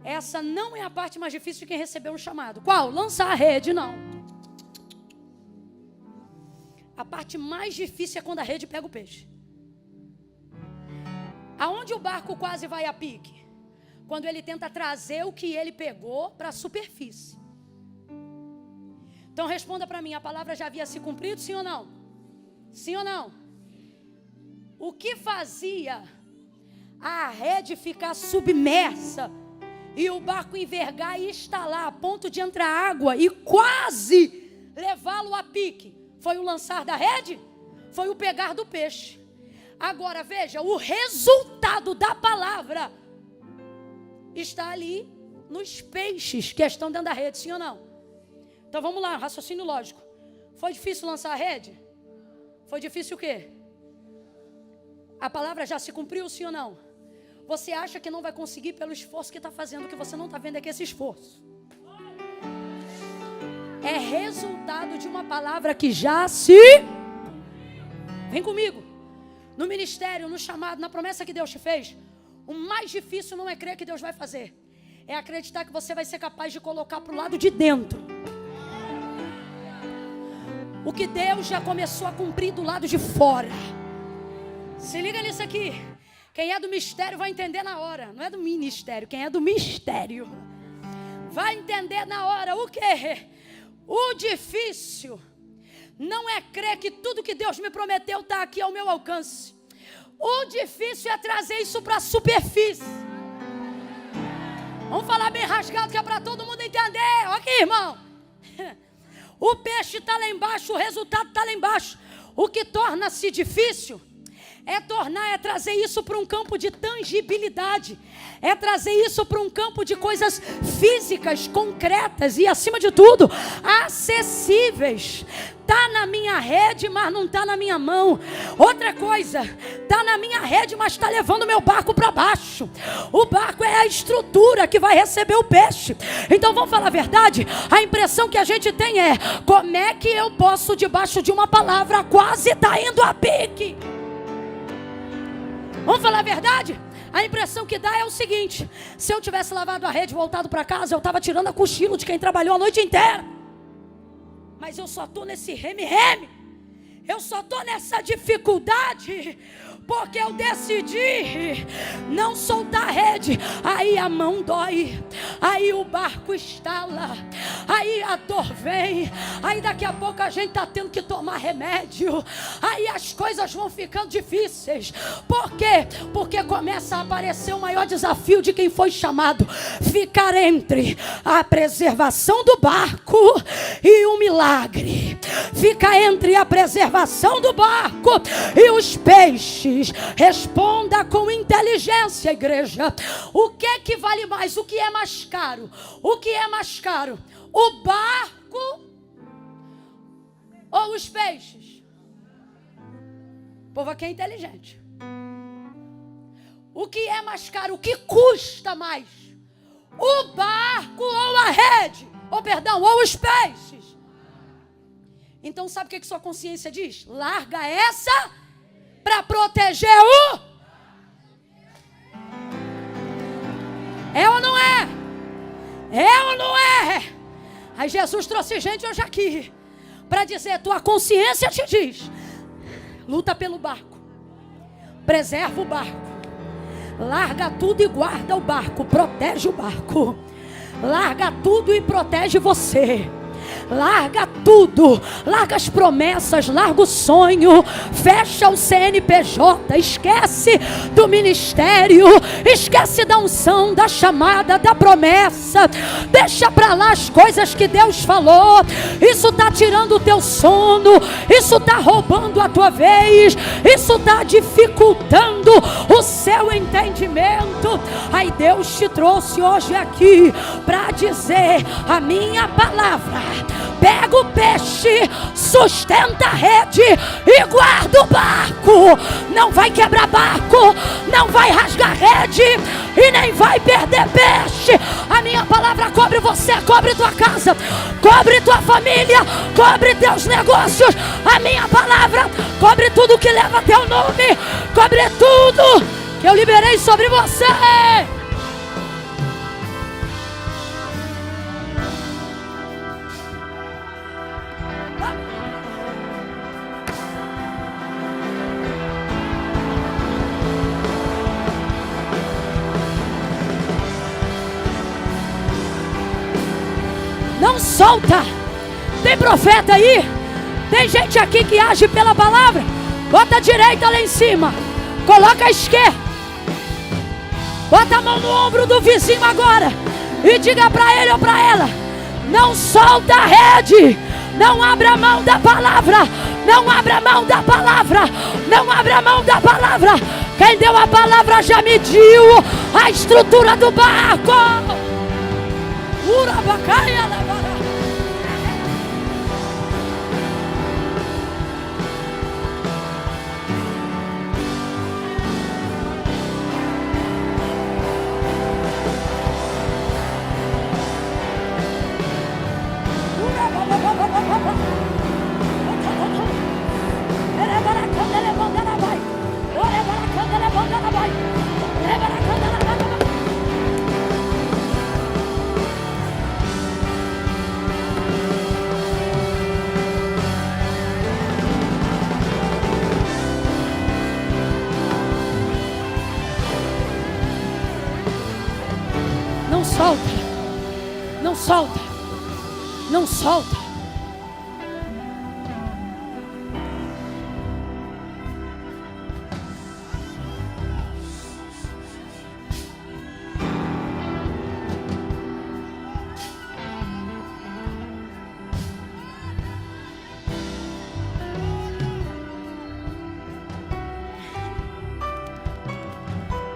Essa não é a parte mais difícil de quem recebeu um chamado. Qual? Lançar a rede, não. A parte mais difícil é quando a rede pega o peixe. Aonde o barco quase vai a pique? Quando ele tenta trazer o que ele pegou para a superfície. Então responda para mim, a palavra já havia se cumprido, sim ou não? Sim ou não? O que fazia a rede ficar submersa e o barco envergar e estalar a ponto de entrar água e quase levá-lo a pique? Foi o lançar da rede? Foi o pegar do peixe. Agora veja, o resultado da palavra está ali nos peixes que estão dentro da rede, sim ou não? Então vamos lá, raciocínio lógico. Foi difícil lançar a rede? Foi difícil o quê? A palavra já se cumpriu, sim ou não? Você acha que não vai conseguir pelo esforço que está fazendo, o que você não está vendo é que esse esforço é resultado de uma palavra que já se... Vem comigo. No ministério, no chamado, na promessa que Deus te fez, o mais difícil não é crer que Deus vai fazer. É acreditar que você vai ser capaz de colocar para o lado de dentro o que Deus já começou a cumprir do lado de fora. Se liga nisso aqui. Quem é do mistério vai entender na hora. Não é do ministério, quem é do mistério vai entender na hora. O quê? O difícil não é crer que tudo que Deus me prometeu está aqui ao meu alcance. O difícil é trazer isso para a superfície. Vamos falar bem rasgado que é para todo mundo entender. Olha aqui, irmão. O peixe está lá embaixo, o resultado está lá embaixo. O que torna-se difícil É tornar, é trazer isso para um campo de tangibilidade. É trazer isso para um campo de coisas físicas, concretas e, acima de tudo, acessíveis. Está na minha rede, mas não está na minha mão. Outra coisa, está na minha rede, mas está levando meu barco para baixo. O barco é a estrutura que vai receber o peixe. Então vamos falar a verdade? A impressão que a gente tem é: como é que eu posso, debaixo de uma palavra, quase está indo a pique? Vamos falar a verdade? A impressão que dá é o seguinte: se eu tivesse lavado a rede e voltado para casa, eu estava tirando a cochilo de quem trabalhou a noite inteira. Mas eu só estou nesse reme-reme. Eu só estou nessa dificuldade porque eu decidi não soltar a rede. Aí a mão dói, aí o barco estala, aí a dor vem, aí daqui a pouco a gente está tendo que tomar remédio, aí as coisas vão ficando difíceis. Por quê? Porque começa a aparecer o maior desafio de quem foi chamado: ficar entre a preservação do barco e o milagre. Fica entre a preservação do barco e os peixes. Responda com inteligência, igreja. O que é que vale mais? O que é mais caro? O que é mais caro? O barco ou os peixes? O povo aqui é inteligente. O que é mais caro? O que custa mais? O barco ou a rede? Ou os peixes? Então sabe o que sua consciência diz? Larga essa para proteger o... É ou não é? É ou não é? Aí Jesus trouxe gente hoje aqui para dizer: tua consciência te diz: luta pelo barco, preserva o barco, larga tudo e guarda o barco, protege o barco, larga tudo e protege você. Larga tudo, larga as promessas, larga o sonho, fecha o CNPJ, esquece do ministério, esquece da unção, da chamada, da promessa, deixa pra lá as coisas que Deus falou. Isso tá tirando o teu sono, isso tá roubando a tua vez, isso tá dificultando o seu entendimento. Aí Deus te trouxe hoje aqui para dizer a minha palavra: pega o peixe, sustenta a rede e guarda o barco. Não vai quebrar barco, não vai rasgar rede e nem vai perder peixe. A minha palavra cobre você, cobre tua casa, cobre tua família, cobre teus negócios. A minha palavra cobre tudo que leva teu nome, cobre tudo que eu liberei sobre você. Não solta. Tem profeta aí? Tem gente aqui que age pela palavra? Bota a direita lá em cima, coloca a esquerda, bota a mão no ombro do vizinho agora e diga para ele ou para ela: não solta a rede, não abra mão da palavra, não abra mão da palavra, não abra mão da palavra. Quem deu a palavra já mediu a estrutura do barco. Urabacaia lavara. Não solta, não solta, não solta.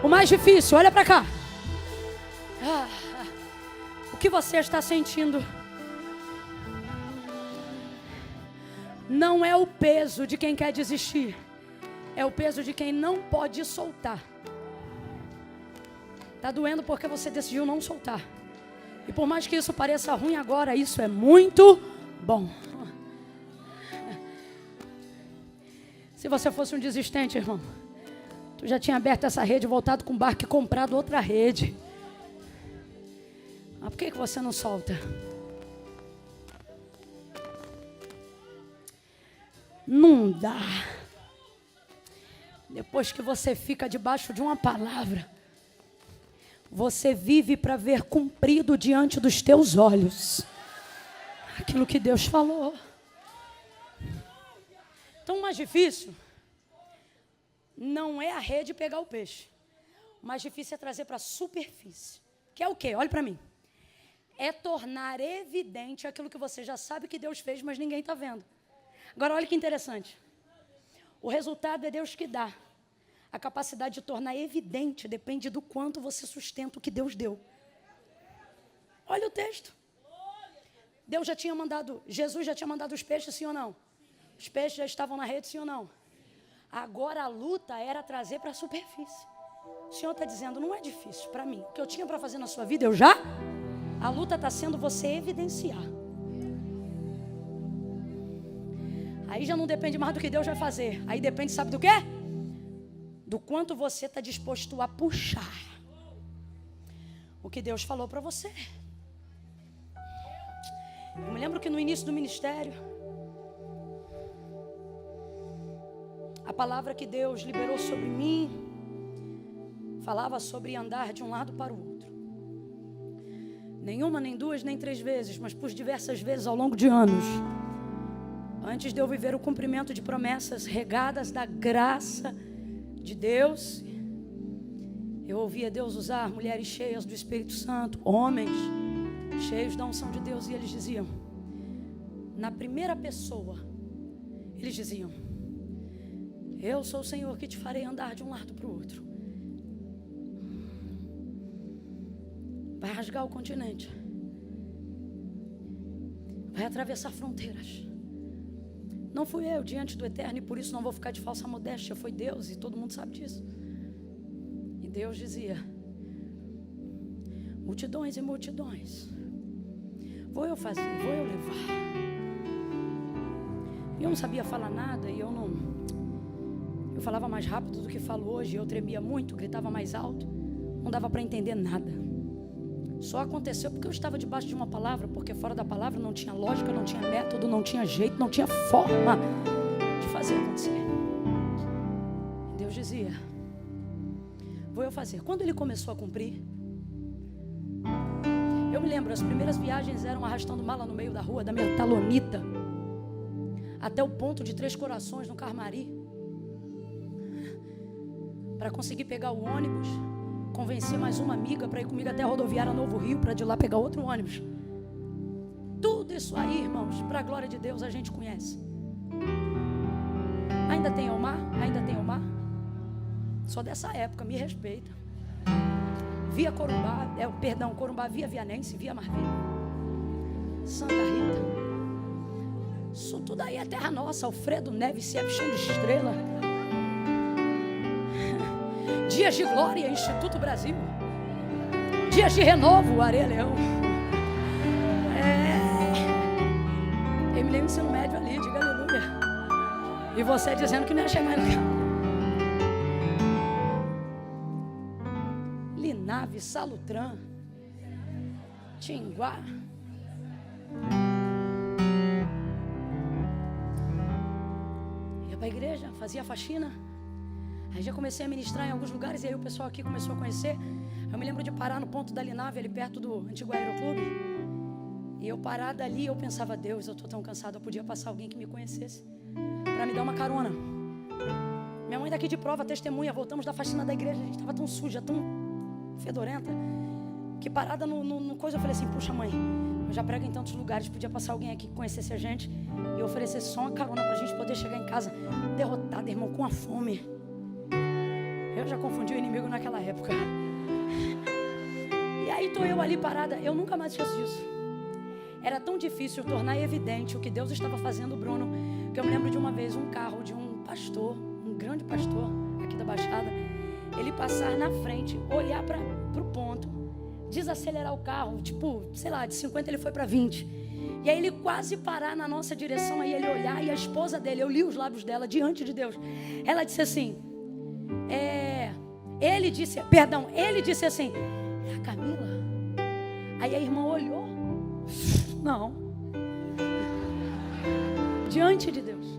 O mais difícil, olha para cá. O que você está sentindo não é o peso de quem quer desistir, é o peso de quem não pode soltar. Está doendo porque você decidiu não soltar. E por mais que isso pareça ruim agora, isso é muito bom. Se você fosse um desistente, irmão, tu já tinha aberto essa rede, voltado com o barco e comprado outra rede. Mas por que você não solta? Não dá. Depois que você fica debaixo de uma palavra, você vive para ver cumprido diante dos teus olhos aquilo que Deus falou. Então, o mais difícil não é a rede pegar o peixe. O mais difícil é trazer para a superfície. Que é o quê? Olha para mim. É tornar evidente aquilo que você já sabe que Deus fez, mas ninguém está vendo. Agora, olha que interessante. O resultado é Deus que dá. A capacidade de tornar evidente depende do quanto você sustenta o que Deus deu. Olha o texto. Deus já tinha mandado, Jesus já tinha mandado os peixes, sim ou não? Os peixes já estavam na rede, sim ou não? Agora a luta era trazer para a superfície. O Senhor está dizendo, não é difícil para mim. O que eu tinha para fazer na sua vida, eu já. A luta está sendo você evidenciar. Aí já não depende mais do que Deus vai fazer. Aí depende, sabe do quê? Do quanto você está disposto a puxar o que Deus falou para você. Eu me lembro que no início do ministério, a palavra que Deus liberou sobre mim falava sobre andar de um lado para o outro. Nenhuma, nem duas, nem três vezes, mas por diversas vezes ao longo de anos. Antes de eu viver o cumprimento de promessas regadas da graça de Deus, eu ouvia Deus usar mulheres cheias do Espírito Santo, homens cheios da unção de Deus, e eles diziam, na primeira pessoa, eles diziam, eu sou o Senhor que te farei andar de um lado para o outro. Vai rasgar o continente, vai atravessar fronteiras. Não fui eu diante do Eterno, e por isso não vou ficar de falsa modéstia. Foi Deus, e todo mundo sabe disso. E Deus dizia, multidões e multidões, vou eu fazer, vou eu levar. E eu não sabia falar nada, e eu falava mais rápido do que falo hoje. Eu tremia muito, gritava mais alto, não dava para entender nada. Só aconteceu porque eu estava debaixo de uma palavra, porque fora da palavra não tinha lógica, não tinha método, não tinha jeito, não tinha forma de fazer acontecer. Deus dizia, vou eu fazer. Quando Ele começou a cumprir, eu me lembro, as primeiras viagens eram arrastando mala no meio da rua, da Metalonita, até o ponto de Três Corações, no Carmari, para conseguir pegar o ônibus. Convenci mais uma amiga para ir comigo até a rodoviária Novo Rio, para de lá pegar outro ônibus. Tudo isso aí, irmãos, para a glória de Deus, a gente conhece. Ainda tem o mar? Ainda tem o mar? Só dessa época, me respeita. Via Corumbá, Corumbá via Vianense, via Marvim, Santa Rita. Isso tudo aí é terra nossa. Alfredo Neves, Chão de Estrela, Dias de Glória, Instituto Brasil, Dias de Renovo, Areia Leão. Eu me lembro do ensino médio ali, diga aleluia. E você dizendo que não ia chegar no carro. Linave, Salutran, Tinguá. Ia para a igreja, fazia faxina. Aí já comecei a ministrar em alguns lugares, e aí o pessoal aqui começou a conhecer. Eu me lembro de parar no ponto da Linave, ali perto do antigo aeroclube. E eu parada ali, eu pensava, Deus, eu estou tão cansado, eu podia passar alguém que me conhecesse para me dar uma carona. Minha mãe daqui de prova, testemunha, voltamos da faxina da igreja, a gente estava tão suja, tão fedorenta, que parada no coisa, eu falei assim, puxa mãe, eu já prego em tantos lugares, podia passar alguém aqui que conhecesse a gente e oferecesse só uma carona para a gente poder chegar em casa derrotada, irmão, com a fome. Deus já confundiu o inimigo naquela época. E aí estou eu ali parada. Eu nunca mais esqueço disso. Era tão difícil tornar evidente o que Deus estava fazendo, Bruno, que eu me lembro de uma vez um carro de um pastor, um grande pastor aqui da Baixada, ele passar na frente, olhar para o ponto, desacelerar o carro, tipo, sei lá, de 50 ele foi para 20. E aí ele quase parar na nossa direção, aí ele olhar, e a esposa dele, eu li os lábios dela diante de Deus, ela disse assim, ele disse assim, é a Camila? Aí a irmã olhou, não, diante de Deus,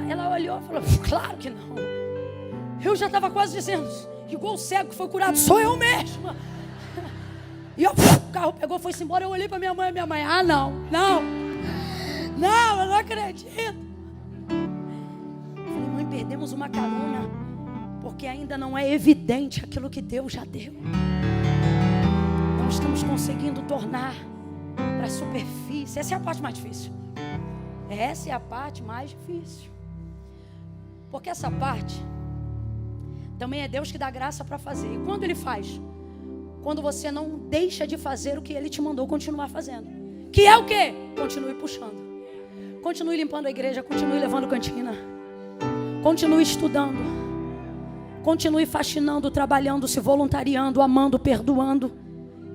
ela olhou e falou, claro que não, eu já estava quase dizendo, igual o cego que foi curado, sou eu mesma. E o carro pegou, foi-se embora. Eu olhei para minha mãe, não, eu não acredito. Falei, mãe, perdemos uma carona, porque ainda não é evidente aquilo que Deus já deu. Não estamos conseguindo tornar para a superfície. Essa é a parte mais difícil. Essa é a parte mais difícil. Porque essa parte também é Deus que dá graça para fazer. E quando Ele faz? Quando você não deixa de fazer o que Ele te mandou continuar fazendo. Que é o quê? Continue puxando. Continue limpando a igreja, continue levando cantina. Continue estudando. Continue faxinando, trabalhando, se voluntariando, amando, perdoando.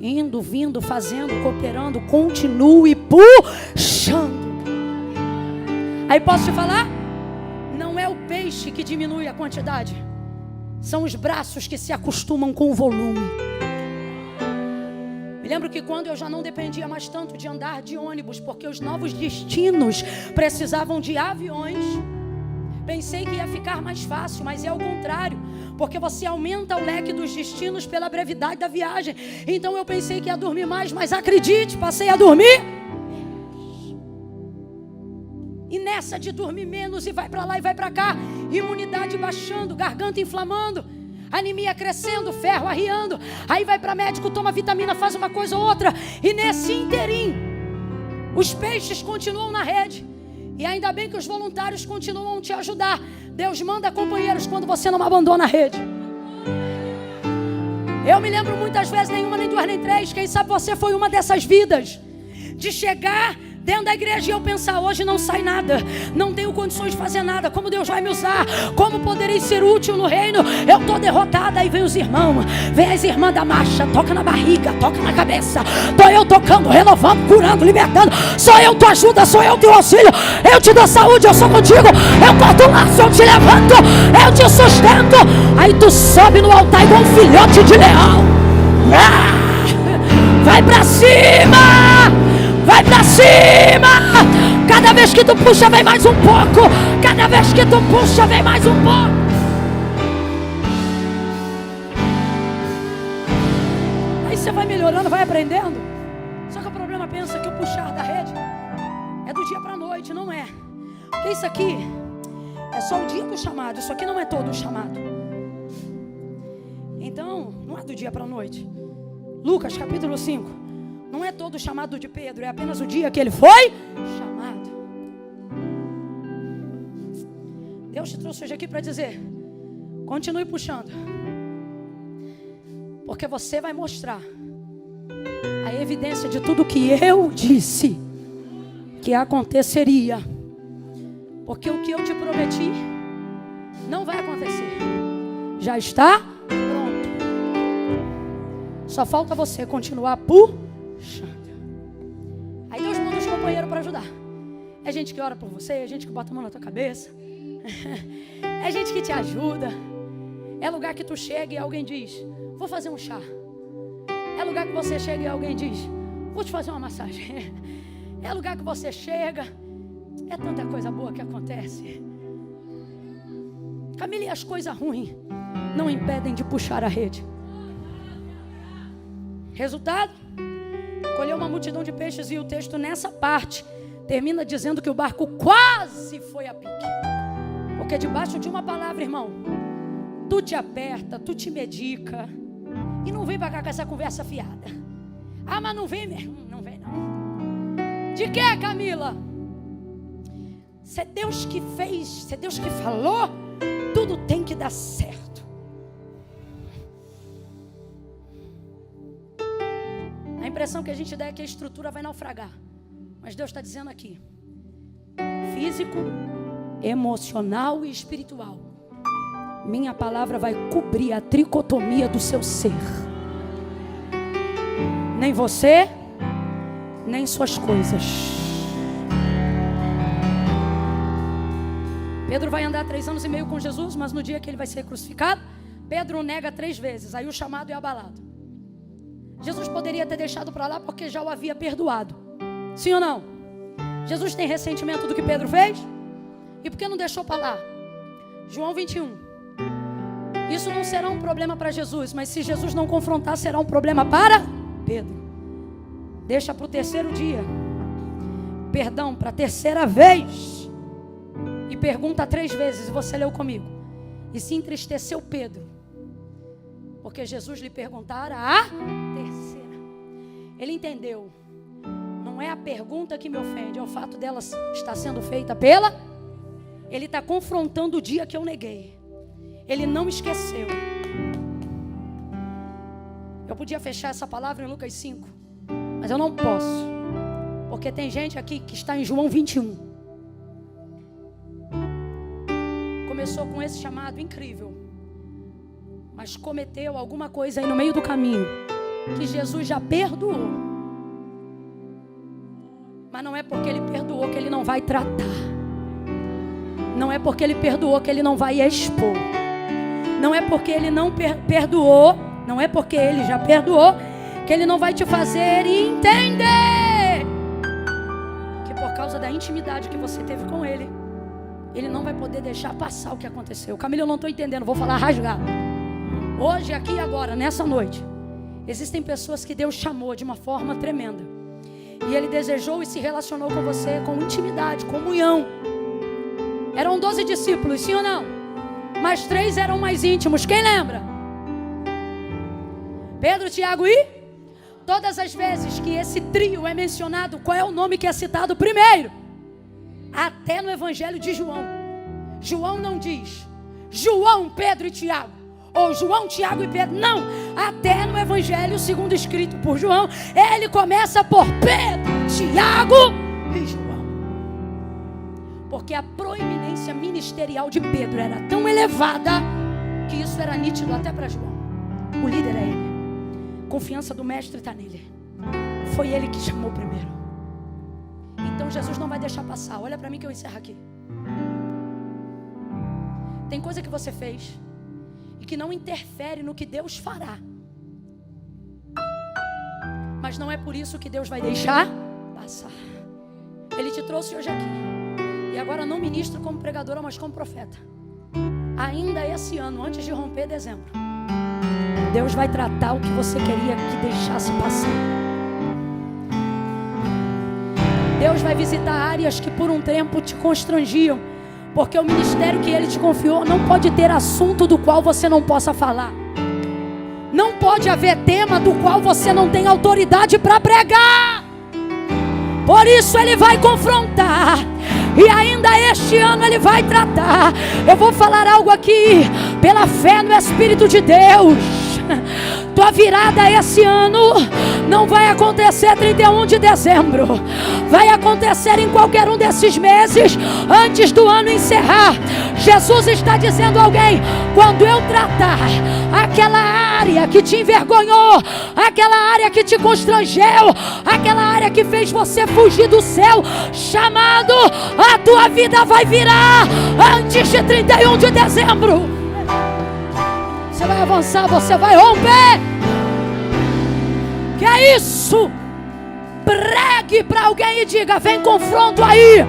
Indo, vindo, fazendo, cooperando. Continue puxando. Aí posso te falar? Não é o peixe que diminui a quantidade. São os braços que se acostumam com o volume. Me lembro que quando eu já não dependia mais tanto de andar de ônibus, porque os novos destinos precisavam de aviões, pensei que ia ficar mais fácil, mas é o contrário, porque você aumenta o leque dos destinos pela brevidade da viagem. Então eu pensei que ia dormir mais, mas acredite, passei a dormir. E nessa de dormir menos e vai para lá e vai para cá, imunidade baixando, garganta inflamando, anemia crescendo, ferro arriando, aí vai para médico, toma vitamina, faz uma coisa ou outra, e nesse inteirinho os peixes continuam na rede, e ainda bem que os voluntários continuam a te ajudar. Deus manda companheiros quando você não abandona a rede. Eu me lembro muitas vezes, nenhuma, nem duas, nem três, quem sabe você foi uma dessas vidas, de chegar dentro da igreja e eu pensar, hoje não sai nada, não tenho condições de fazer nada, como Deus vai me usar, como poderei ser útil no reino, eu estou derrotada. Aí vem os irmãos, vem as irmãs da marcha, toca na barriga, toca na cabeça, estou eu tocando, renovando, curando, libertando, sou eu tua ajuda, sou eu teu auxílio, eu te dou saúde, eu sou contigo, eu corto o laço, eu te levanto, eu te sustento. Aí tu sobe no altar igual um filhote de leão, vai pra cima, vai pra cima. Cada vez que tu puxa vem mais um pouco. Cada vez que tu puxa vem mais um pouco. Aí você vai melhorando, vai aprendendo. Só que o problema pensa que o puxar da rede é do dia pra noite. Não é. Porque isso aqui é só o dia do chamado. Isso aqui não é todo o chamado. Então não é do dia pra noite. Lucas capítulo 5. Não é todo o chamado de Pedro, é apenas o dia que ele foi chamado. Deus te trouxe hoje aqui para dizer, continue puxando, porque você vai mostrar a evidência de tudo que eu disse que aconteceria. Porque o que eu te prometi não vai acontecer, já está pronto. Só falta você continuar puxando. Aí Deus manda os companheiros para ajudar. É gente que ora por você, é gente que bota a mão na tua cabeça, é gente que te ajuda. É lugar que tu chega e alguém diz, vou fazer um chá. É lugar que você chega e alguém diz, vou te fazer uma massagem. É lugar que você chega, é tanta coisa boa que acontece. Camila, e as coisas ruins não impedem de puxar a rede. Resultado? Colheu uma multidão de peixes, e o texto nessa parte termina dizendo que o barco quase foi a pique. Porque debaixo de uma palavra, irmão, tu te aperta, tu te medica, e não vem pra cá com essa conversa fiada. Ah, mas não vem mesmo. Não vem não. De que, Camila? Se é Deus que fez, se é Deus que falou, tudo tem que dar certo. impressão que a gente dá é que a estrutura vai naufragar. Mas Deus está dizendo aqui: físico, emocional e espiritual. Minha palavra vai cobrir a tricotomia do seu ser. Nem você, nem suas coisas. Pedro vai andar 3 anos e meio com Jesus, mas no dia que ele vai ser crucificado, Pedro o nega 3 vezes. Aí o chamado é abalado. Jesus poderia ter deixado para lá porque já o havia perdoado. Sim ou não? Jesus tem ressentimento do que Pedro fez? E por que não deixou para lá? João 21. Isso não será um problema para Jesus, mas se Jesus não confrontar, será um problema para Pedro. Deixa para o 3º dia. Perdão, para a 3ª vez. E pergunta 3 vezes, e você leu comigo. E se entristeceu Pedro, porque Jesus lhe perguntara a 3ª. Ele entendeu. Não é a pergunta que me ofende, é o fato dela estar sendo feita pela... Ele está confrontando o dia que eu neguei. Ele não esqueceu. Eu podia fechar essa palavra em Lucas 5, mas eu não posso, porque tem gente aqui que está em João 21. Começou com esse chamado incrível, mas cometeu alguma coisa aí no meio do caminho que Jesus já perdoou. Mas não é porque ele perdoou que ele não vai tratar. Não é porque ele perdoou que ele não vai expor. Não é porque ele não perdoou, não é porque ele já perdoou que ele não vai te fazer entender que por causa da intimidade que você teve com ele, ele não vai poder deixar passar o que aconteceu. Camila, eu não estou entendendo, vou falar rasgado. Hoje, aqui e agora, nessa noite, existem pessoas que Deus chamou de uma forma tremenda. E Ele desejou e se relacionou com você com intimidade, comunhão. Eram 12 discípulos, sim ou não? Mas 3 eram mais íntimos. Quem lembra? Pedro, Tiago e... Todas as vezes que esse trio é mencionado, qual é o nome que é citado primeiro? Até no Evangelho de João. João não diz João, Pedro e Tiago, ou João, Tiago e Pedro. Não, até no Evangelho segundo escrito por João, ele começa por Pedro, Tiago e João. Porque a proeminência ministerial de Pedro era tão elevada que isso era nítido até para João. O líder é ele. Confiança do mestre está nele. Foi ele que chamou primeiro. Então Jesus não vai deixar passar. Olha para mim que eu encerro aqui. Tem coisa que você fez e que não interfere no que Deus fará. Mas não é por isso que Deus vai deixar passar. Ele te trouxe hoje aqui. E agora não ministro como pregadora, mas como profeta. Ainda esse ano, antes de romper dezembro, Deus vai tratar o que você queria que deixasse passar. Deus vai visitar áreas que por um tempo te constrangiam, porque o ministério que Ele te confiou não pode ter assunto do qual você não possa falar. Não pode haver tema do qual você não tem autoridade para pregar. Por isso Ele vai confrontar. E ainda este ano Ele vai tratar. Eu vou falar algo aqui pela fé no Espírito de Deus. Tua virada esse ano não vai acontecer 31 de dezembro. Vai acontecer em qualquer um desses meses antes do ano encerrar. Jesus está dizendo a alguém: quando eu tratar aquela área que te envergonhou, aquela área que te constrangeu, aquela área que fez você fugir do céu chamado, a tua vida vai virar antes de 31 de dezembro. Você vai avançar, você vai romper. Que é isso? Pregue para alguém e diga: vem confronto aí.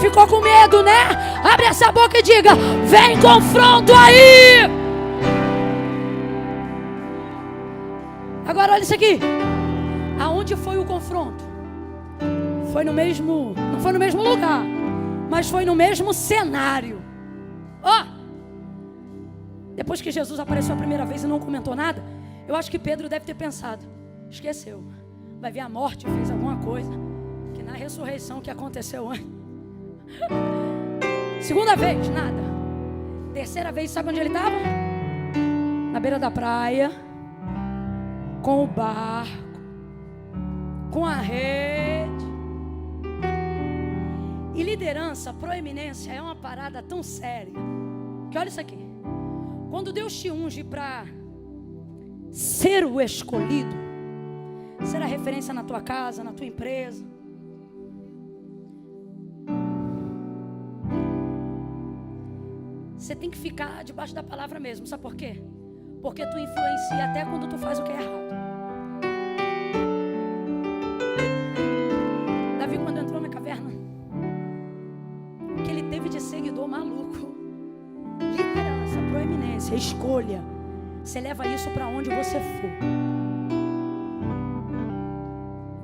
Ficou com medo, né? Abre essa boca e diga: vem confronto aí. Agora olha isso aqui. Aonde foi o confronto? Foi no mesmo, não foi no mesmo lugar, mas foi no mesmo cenário. Ó. Depois que Jesus apareceu a primeira vez e não comentou nada, eu acho que Pedro deve ter pensado: esqueceu, vai ver a morte, fez alguma coisa, que na ressurreição que aconteceu antes. Segunda vez, nada. Terceira vez, sabe onde ele estava? Na beira da praia, com o barco. com a rede. E liderança, proeminência é uma parada tão séria que olha isso aqui. Quando Deus te unge para ser o escolhido, ser a referência na tua casa, na tua empresa, você tem que ficar debaixo da palavra mesmo. Sabe por quê? Porque tu influencia até quando tu faz o que é errado. Davi, quando entrou na caverna, o que ele teve de seguidor maluco, liderança, proeminência, escolha, você leva isso para onde você for.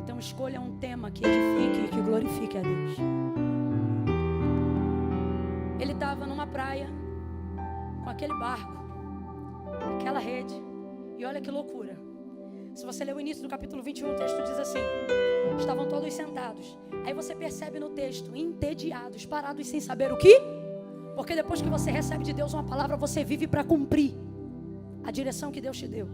Então escolha um tema que edifique e que glorifique a Deus. Ele estava numa praia com aquele barco, aquela rede, e olha que loucura. Se você ler o início do capítulo 21, o texto diz assim: estavam todos sentados. Aí você percebe no texto, entediados, parados sem saber o que. Porque depois que você recebe de Deus uma palavra, você vive para cumprir a direção que Deus te deu.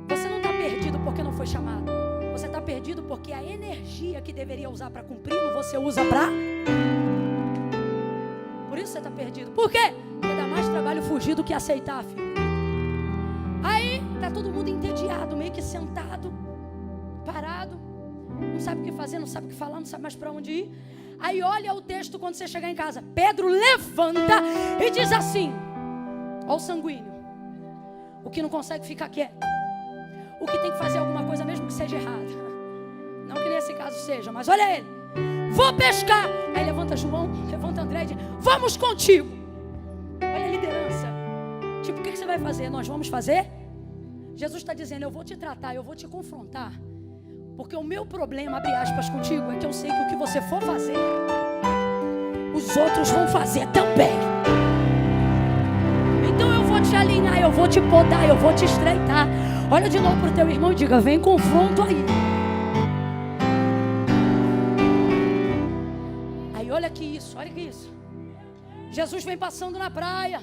Você não está perdido porque não foi chamado. Você está perdido porque a energia que deveria usar para cumprir, você usa para... Por isso você está perdido. Por quê? Porque dá mais trabalho fugir do que aceitar, filho. Aí está todo mundo entediado, meio que sentado, parado, não sabe o que fazer, não sabe o que falar, não sabe mais para onde ir. Aí olha o texto quando você chegar em casa. Pedro levanta e diz assim: ó o sanguíneo, o que não consegue ficar quieto, o que tem que fazer alguma coisa mesmo que seja errada. Não que nesse caso seja, mas olha ele: vou pescar. Aí levanta João, levanta André e diz: vamos contigo. Olha a liderança. Tipo, o que você vai fazer? Nós vamos fazer? Jesus está dizendo: eu vou te tratar, eu vou te confrontar. Porque o meu problema, abre aspas, contigo, é que eu sei que o que você for fazer, os outros vão fazer também. Então eu vou te alinhar, eu vou te podar, eu vou te estreitar. Olha de novo para o teu irmão e diga: vem confronto aí. Aí olha que isso, olha que isso. Jesus vem passando na praia.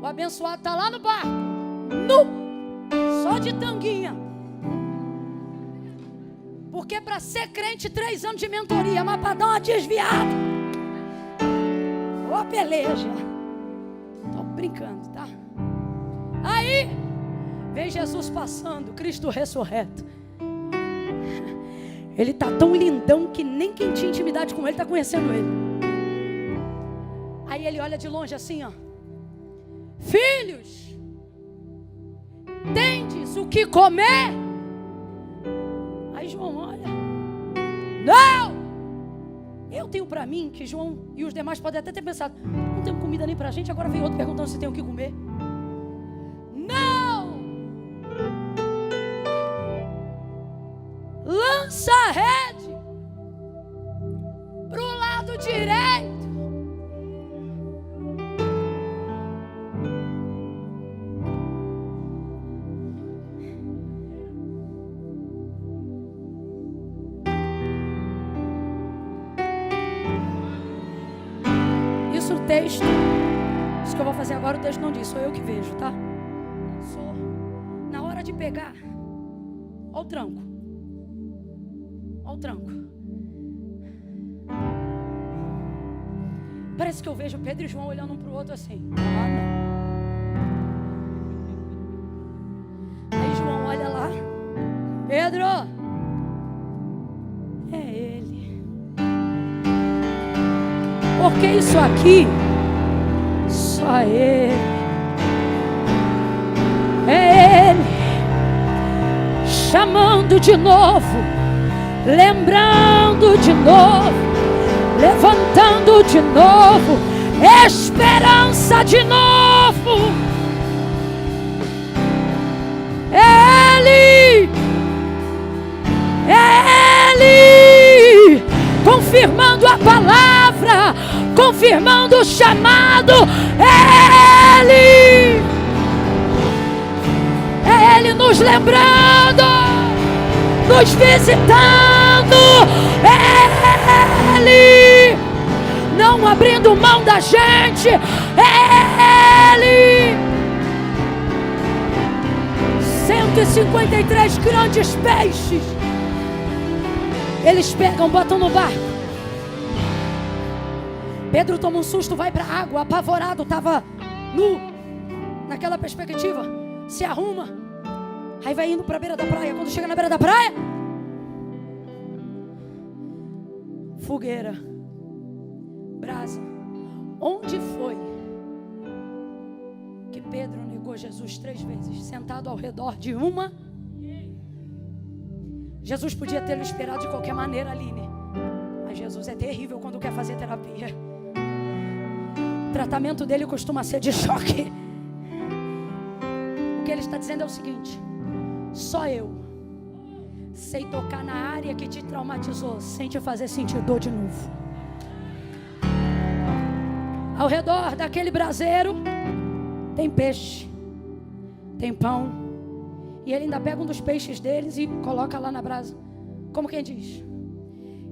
O abençoado está lá no barco, só de tanguinha. Porque para ser crente, 3 anos de mentoria, mas para dar uma desviada, ô peleja. Tô brincando, tá? Aí vem Jesus passando, Cristo ressurreto. Ele tá tão lindão que nem quem tinha intimidade com ele tá conhecendo ele. Aí ele olha de longe assim, ó: filhos, tendes o que comer? Aí João olha: não! Eu tenho para mim, que João e os demais podem até ter pensado: não tem comida nem para a gente. Agora vem outro perguntando se tem o que comer. Não! Lança a rede pro lado direito. Texto, isso que eu vou fazer agora, o texto não diz, sou eu que vejo, tá? Na hora de pegar, ó o tranco, ó o tranco. Parece que eu vejo Pedro e João olhando um para o outro assim: ah, não. Aí João olha lá: Pedro, é ele. Porque isso aqui, só ele, é ele, chamando de novo, lembrando de novo, levantando de novo, esperança de novo. É ele, é ele, confirmando a palavra, confirmando o chamado. É ele nos lembrando, nos visitando. É ele não abrindo mão da gente. É ele. 153 grandes peixes Eles pegam, botam no barco. Pedro toma um susto, vai para a água, apavorado, estava nu, naquela perspectiva, se arruma, aí vai indo para a beira da praia. Quando chega na beira da praia, fogueira, brasa. Onde foi que Pedro negou Jesus 3 vezes, sentado ao redor de uma? Jesus podia tê-lo esperado de qualquer maneira, Aline, mas Jesus é terrível quando quer fazer terapia. O tratamento dele costuma ser de choque. O que ele está dizendo é o seguinte: só eu sei tocar na área que te traumatizou sem te fazer sentir dor de novo. Ao redor daquele braseiro tem peixe, tem pão, e ele ainda pega um dos peixes deles e coloca lá na brasa, como quem diz: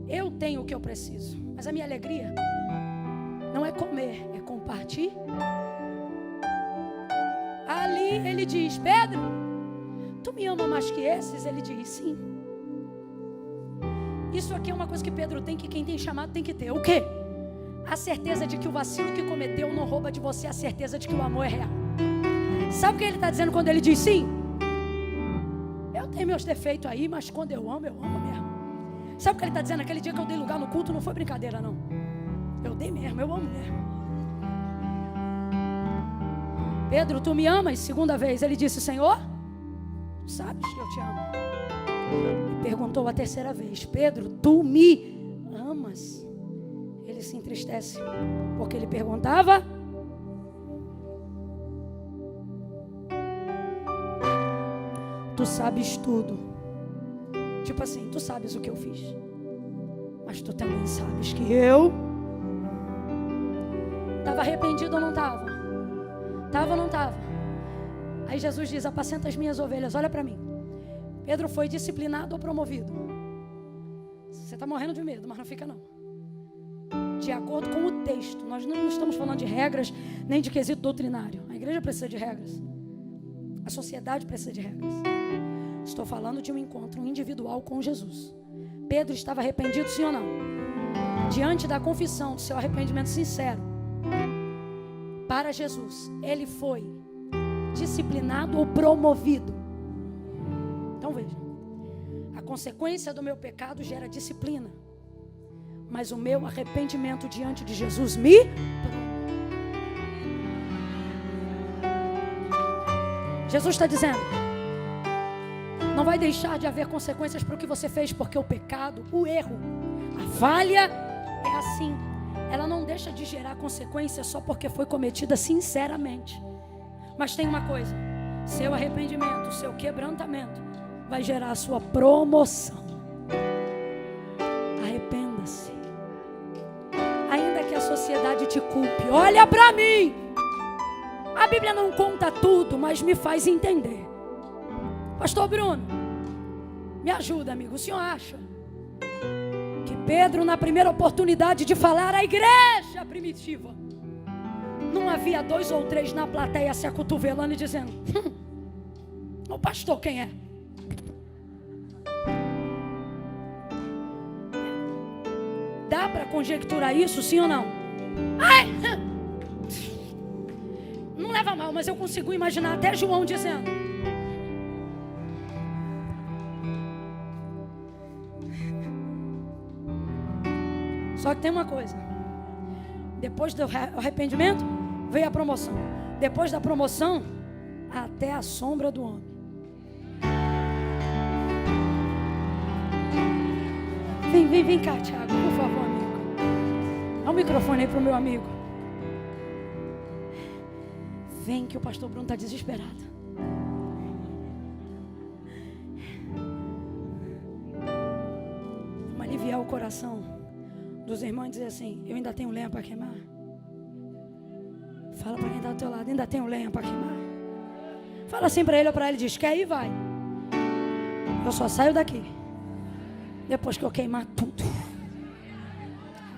eu tenho o que eu preciso, mas a minha alegria não é comer, é compartilhar. Ali ele diz: Pedro, tu me ama mais que esses? Ele diz: sim. Isso aqui é uma coisa que Pedro tem, que quem tem chamado tem que ter. O quê? A certeza de que o vacilo que cometeu não rouba de você a certeza de que o amor é real. Sabe o que ele está dizendo quando ele diz sim? Eu tenho meus defeitos aí, mas quando eu amo mesmo. Sabe o que ele está dizendo? Aquele dia que eu dei lugar no culto não foi brincadeira, não. Eu dei mesmo, eu amo mesmo. Pedro, tu me amas? Segunda vez ele disse: Senhor, tu sabes que eu te amo. E perguntou a terceira vez: Pedro, tu me amas? Ele se entristece, porque ele perguntava. Tu sabes tudo. Tipo assim, tu sabes o que eu fiz, mas tu também sabes que eu estava arrependido ou não estava? Estava ou não estava? Aí Jesus diz: apacenta as minhas ovelhas. Olha para mim. Pedro foi disciplinado ou promovido? Você está morrendo de medo, mas não fica não. De acordo com o texto, nós não estamos falando de regras, nem de quesito doutrinário. A igreja precisa de regras. A sociedade precisa de regras. Estou falando de um encontro individual com Jesus. Pedro estava arrependido, sim ou não? Diante da confissão do seu arrependimento sincero para Jesus, ele foi disciplinado ou promovido? Então veja, a consequência do meu pecado gera disciplina, mas o meu arrependimento diante de Jesus me... Jesus está dizendo: não vai deixar de haver consequências para o que você fez, porque o pecado, o erro, a falha é assim. Ela não deixa de gerar consequências só porque foi cometida sinceramente. Mas tem uma coisa: seu arrependimento, seu quebrantamento vai gerar a sua promoção. Arrependa-se. Ainda que a sociedade te culpe, olha para mim. A Bíblia não conta tudo, mas me faz entender. Pastor Bruno, me ajuda, amigo. O senhor acha que Pedro, na primeira oportunidade de falar à igreja primitiva, não havia 2 ou 3 na plateia se acotovelando e dizendo: o pastor quem é? Dá para conjecturar isso, sim ou não? Ai, não leva mal, mas eu consigo imaginar até João dizendo: só que tem uma coisa: depois do arrependimento veio a promoção. Depois da promoção, até a sombra do homem. Vem cá, Tiago, por favor, amigo. Dá um microfone aí pro meu amigo. Vem que o pastor Bruno está desesperado. Vamos aliviar o coração dos irmãos e dizer assim: eu ainda tenho lenha para queimar. Fala para quem está do teu lado: ainda tenho lenha para queimar. Fala assim para ele ou para ele, diz: quer ir, vai. Eu só saio daqui depois que eu queimar tudo.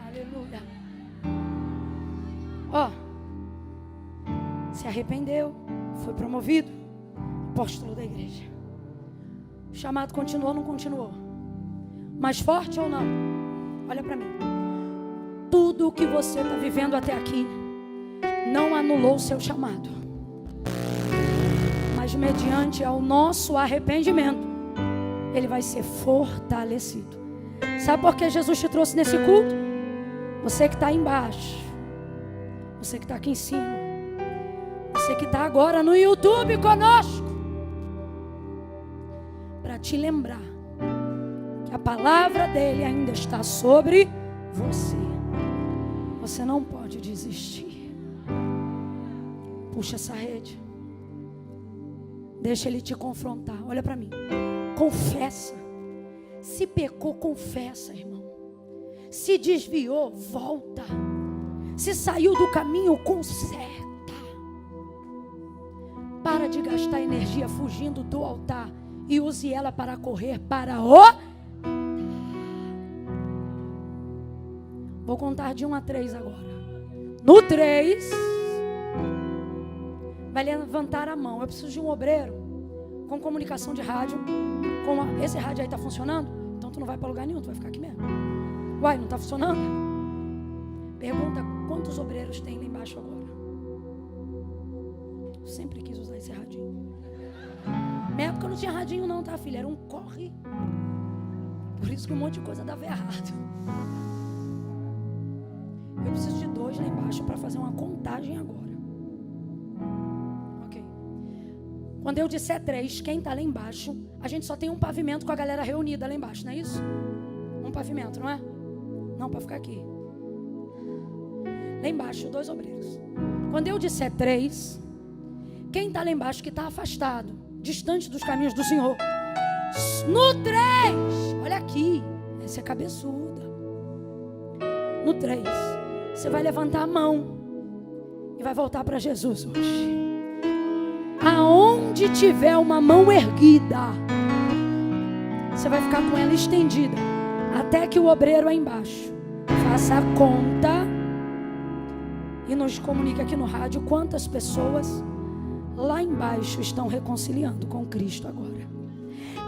Aleluia. Ó, se arrependeu, foi promovido, apóstolo da igreja. O chamado continuou ou não continuou? Mais forte ou não? Olha para mim. Tudo o que você está vivendo até aqui não anulou o seu chamado. Mas mediante ao nosso arrependimento, ele vai ser fortalecido. Sabe por que Jesus te trouxe nesse culto? Você que está aí embaixo, você que está aqui em cima, você que está agora no YouTube conosco, para te lembrar que a palavra dele ainda está sobre você. Você não pode desistir. Puxa essa rede. Deixa ele te confrontar. Olha para mim. Confessa. Se pecou, confessa, irmão. Se desviou, volta. Se saiu do caminho, conserta. Para de gastar energia fugindo do altar e use ela para correr para o... Vou contar de 1 a 3 agora. No 3, vai levantar a mão. Eu preciso de um obreiro com comunicação de rádio. Esse rádio aí está funcionando? Então tu não vai para lugar nenhum, tu vai ficar aqui mesmo. Uai, não está funcionando? Pergunta quantos obreiros tem lá embaixo agora. Eu sempre quis usar esse radinho. Na época não tinha radinho não, tá, filha? Era um corre. Por isso que um monte de coisa dava errado. Eu preciso de 2 lá embaixo para fazer uma contagem agora. Ok. Quando eu disser 3, quem está lá embaixo, a gente só tem um pavimento com a galera reunida lá embaixo, não é isso? Um pavimento, não é? Não, para ficar aqui. Lá embaixo, 2 obreiros. Quando eu disser 3, quem está lá embaixo que está afastado, distante dos caminhos do Senhor, no 3, olha aqui, essa é cabeçuda. No 3, você vai levantar a mão e vai voltar para Jesus hoje. Aonde tiver uma mão erguida, você vai ficar com ela estendida até que o obreiro aí embaixo faça a conta e nos comunique aqui no rádio quantas pessoas lá embaixo estão reconciliando com Cristo agora.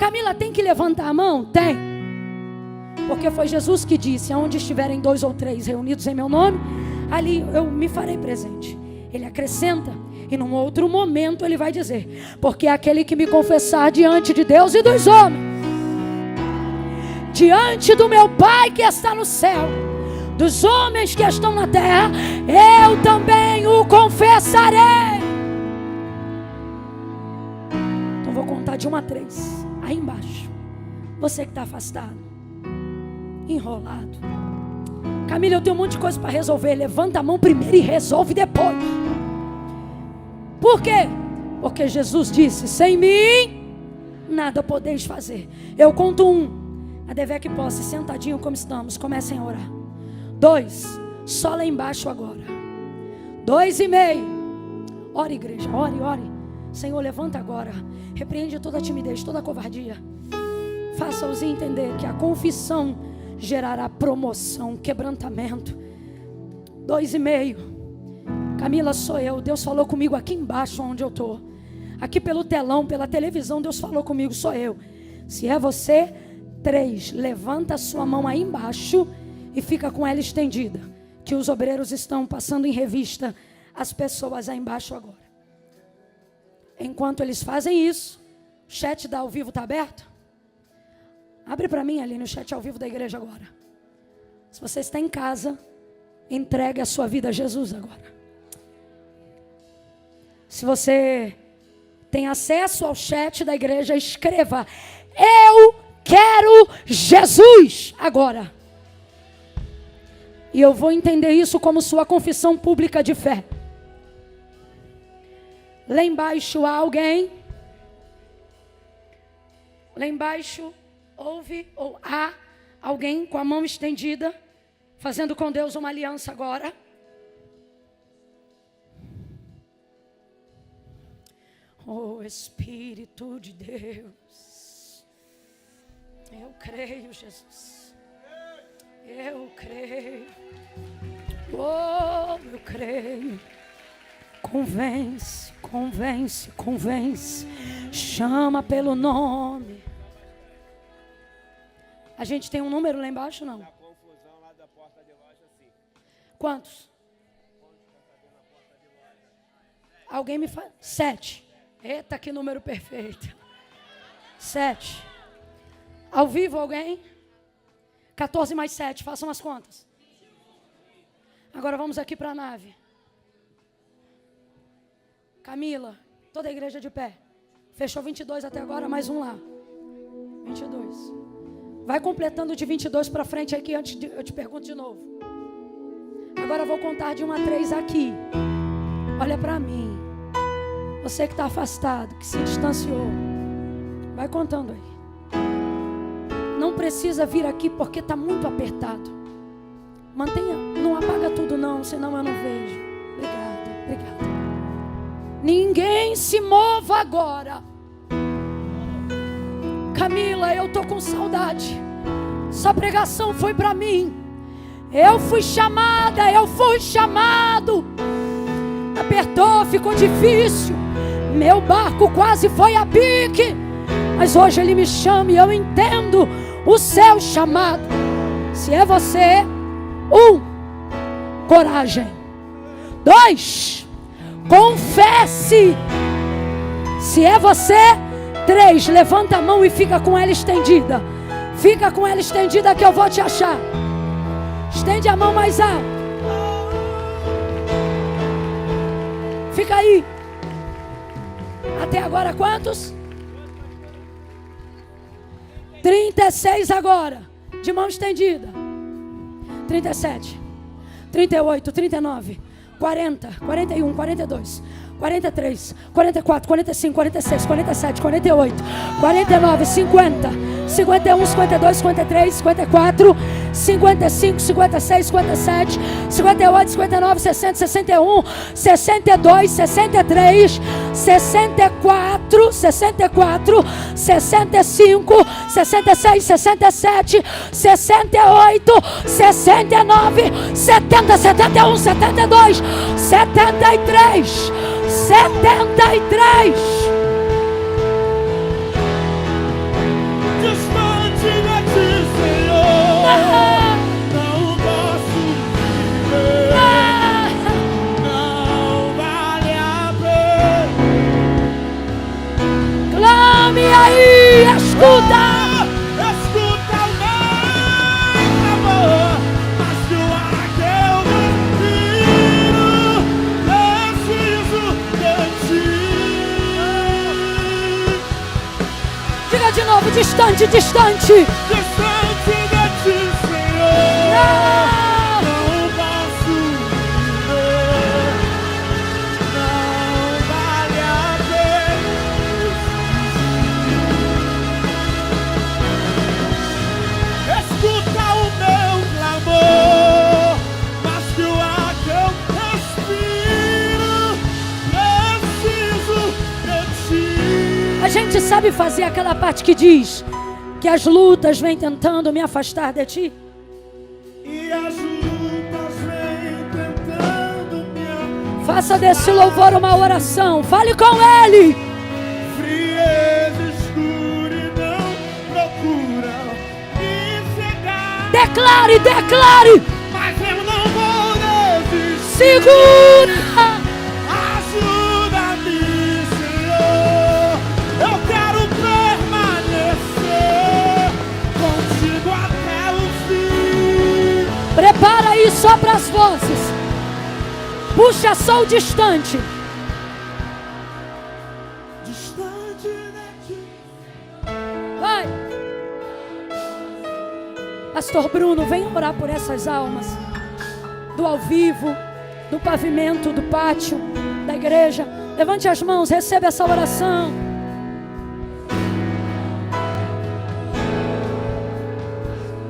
Camila, tem que levantar a mão? Tem. Porque foi Jesus que disse: aonde estiverem 2 ou 3 reunidos em meu nome, ali eu me farei presente. Ele acrescenta, e num outro momento ele vai dizer: porque aquele que me confessar diante de Deus e dos homens, diante do meu Pai que está no céu, dos homens que estão na terra, eu também o confessarei. Então vou contar de 1 a 3. Aí embaixo, você que está afastado, enrolado, Camila, eu tenho um monte de coisa para resolver. Levanta a mão primeiro e resolve depois. Por quê? Porque Jesus disse: sem mim nada podeis fazer. Eu conto 1. A Devec Posse, sentadinho como estamos, comecem a orar. 2, só lá embaixo agora. 2,5. Ore, igreja, ore. Senhor, levanta agora. Repreende toda a timidez, toda a covardia. Faça-os entender que a confissão gerará promoção, quebrantamento. 2,5. Camila, sou eu. Deus falou comigo aqui embaixo onde eu estou. Aqui pelo telão, pela televisão, Deus falou comigo, sou eu. Se é você, 3, levanta a sua mão aí embaixo e fica com ela estendida, que os obreiros estão passando em revista as pessoas aí embaixo agora. Enquanto eles fazem isso, o chat da ao vivo está aberto? Abre para mim ali no chat ao vivo da igreja agora. Se você está em casa, entregue a sua vida a Jesus agora. Se você tem acesso ao chat da igreja, escreva: eu quero Jesus agora. E eu vou entender isso como sua confissão pública de fé. Lá embaixo há alguém. Lá embaixo houve ou há alguém com a mão estendida, fazendo com Deus uma aliança agora. Oh Espírito de Deus, eu creio, Jesus, eu creio, oh, eu creio. Convence, convence, convence, chama pelo nome. gente tem um número lá embaixo, não?
Na confusão lá da porta de loja, sim.
Quantos? Alguém me fala? 7. Eita, que número perfeito. 7. Ao vivo alguém? 14 mais 7, façam as contas. Agora vamos aqui para a nave. Camila, toda a igreja de pé. Fechou 22 até agora, mais um lá. 22. Vai completando de 22 para frente aqui, antes eu te pergunto de novo. Agora eu vou contar de 1 a 3 aqui. Olha para mim. Você que está afastado, que se distanciou. Vai contando aí. Não precisa vir aqui porque está muito apertado. Mantenha, não apaga tudo não, senão eu não vejo. Obrigada. Ninguém se mova agora. Camila, eu tô com saudade. Essa pregação foi para mim. Eu fui chamada, eu fui chamado. Apertou, ficou difícil. Meu barco quase foi a pique. Mas hoje ele me chama e eu entendo o seu chamado. Se é você, 1, coragem. 2, confesse. Se é você, 3, levanta a mão e fica com ela estendida. Fica com ela estendida que eu vou te achar. Estende a mão mais alto. Fica aí. Até agora quantos? 36 agora. De mão estendida. 37, 38, 39, 40, 41, 42, 43, 44, 45, 46, 47, 48, 49, 50, 51, 52, 53, 54, 55, 56, 57, 58, 59, 60, 61, 62, 63, 64, 64, 65, 66, 67, 68, 69, 70, 71, 72, 73, 73.
Distante de ti, Senhor, não posso viver, não vale a pena.
Clame aí, escuta.
Escuta o meu clamor, mas tua que eu preciso de ti.
Diga de novo, distante, distante.
Distante de ti, Senhor, não posso viver, não vale a pena. Escuta o meu clamor, mas que o ar que eu respiro, preciso de ti.
A gente sabe fazer aquela parte que diz que as lutas vêm tentando me afastar de ti.
E as lutas vêm tentando me
Faça desse louvor uma oração. Fale com ele.
frieza, escuridão procuram me cegar.
Declare, declare.
Mas eu não vou desistir.
Segura.
Ajuda-me, Senhor. Eu quero permanecer contigo até o fim.
Prepara aí só para as vozes. Puxa só o distante.
Distante de ti.
Vai. Pastor Bruno, vem orar por essas almas. Do ao vivo, do pavimento, do pátio, da igreja. Levante as mãos, receba essa oração.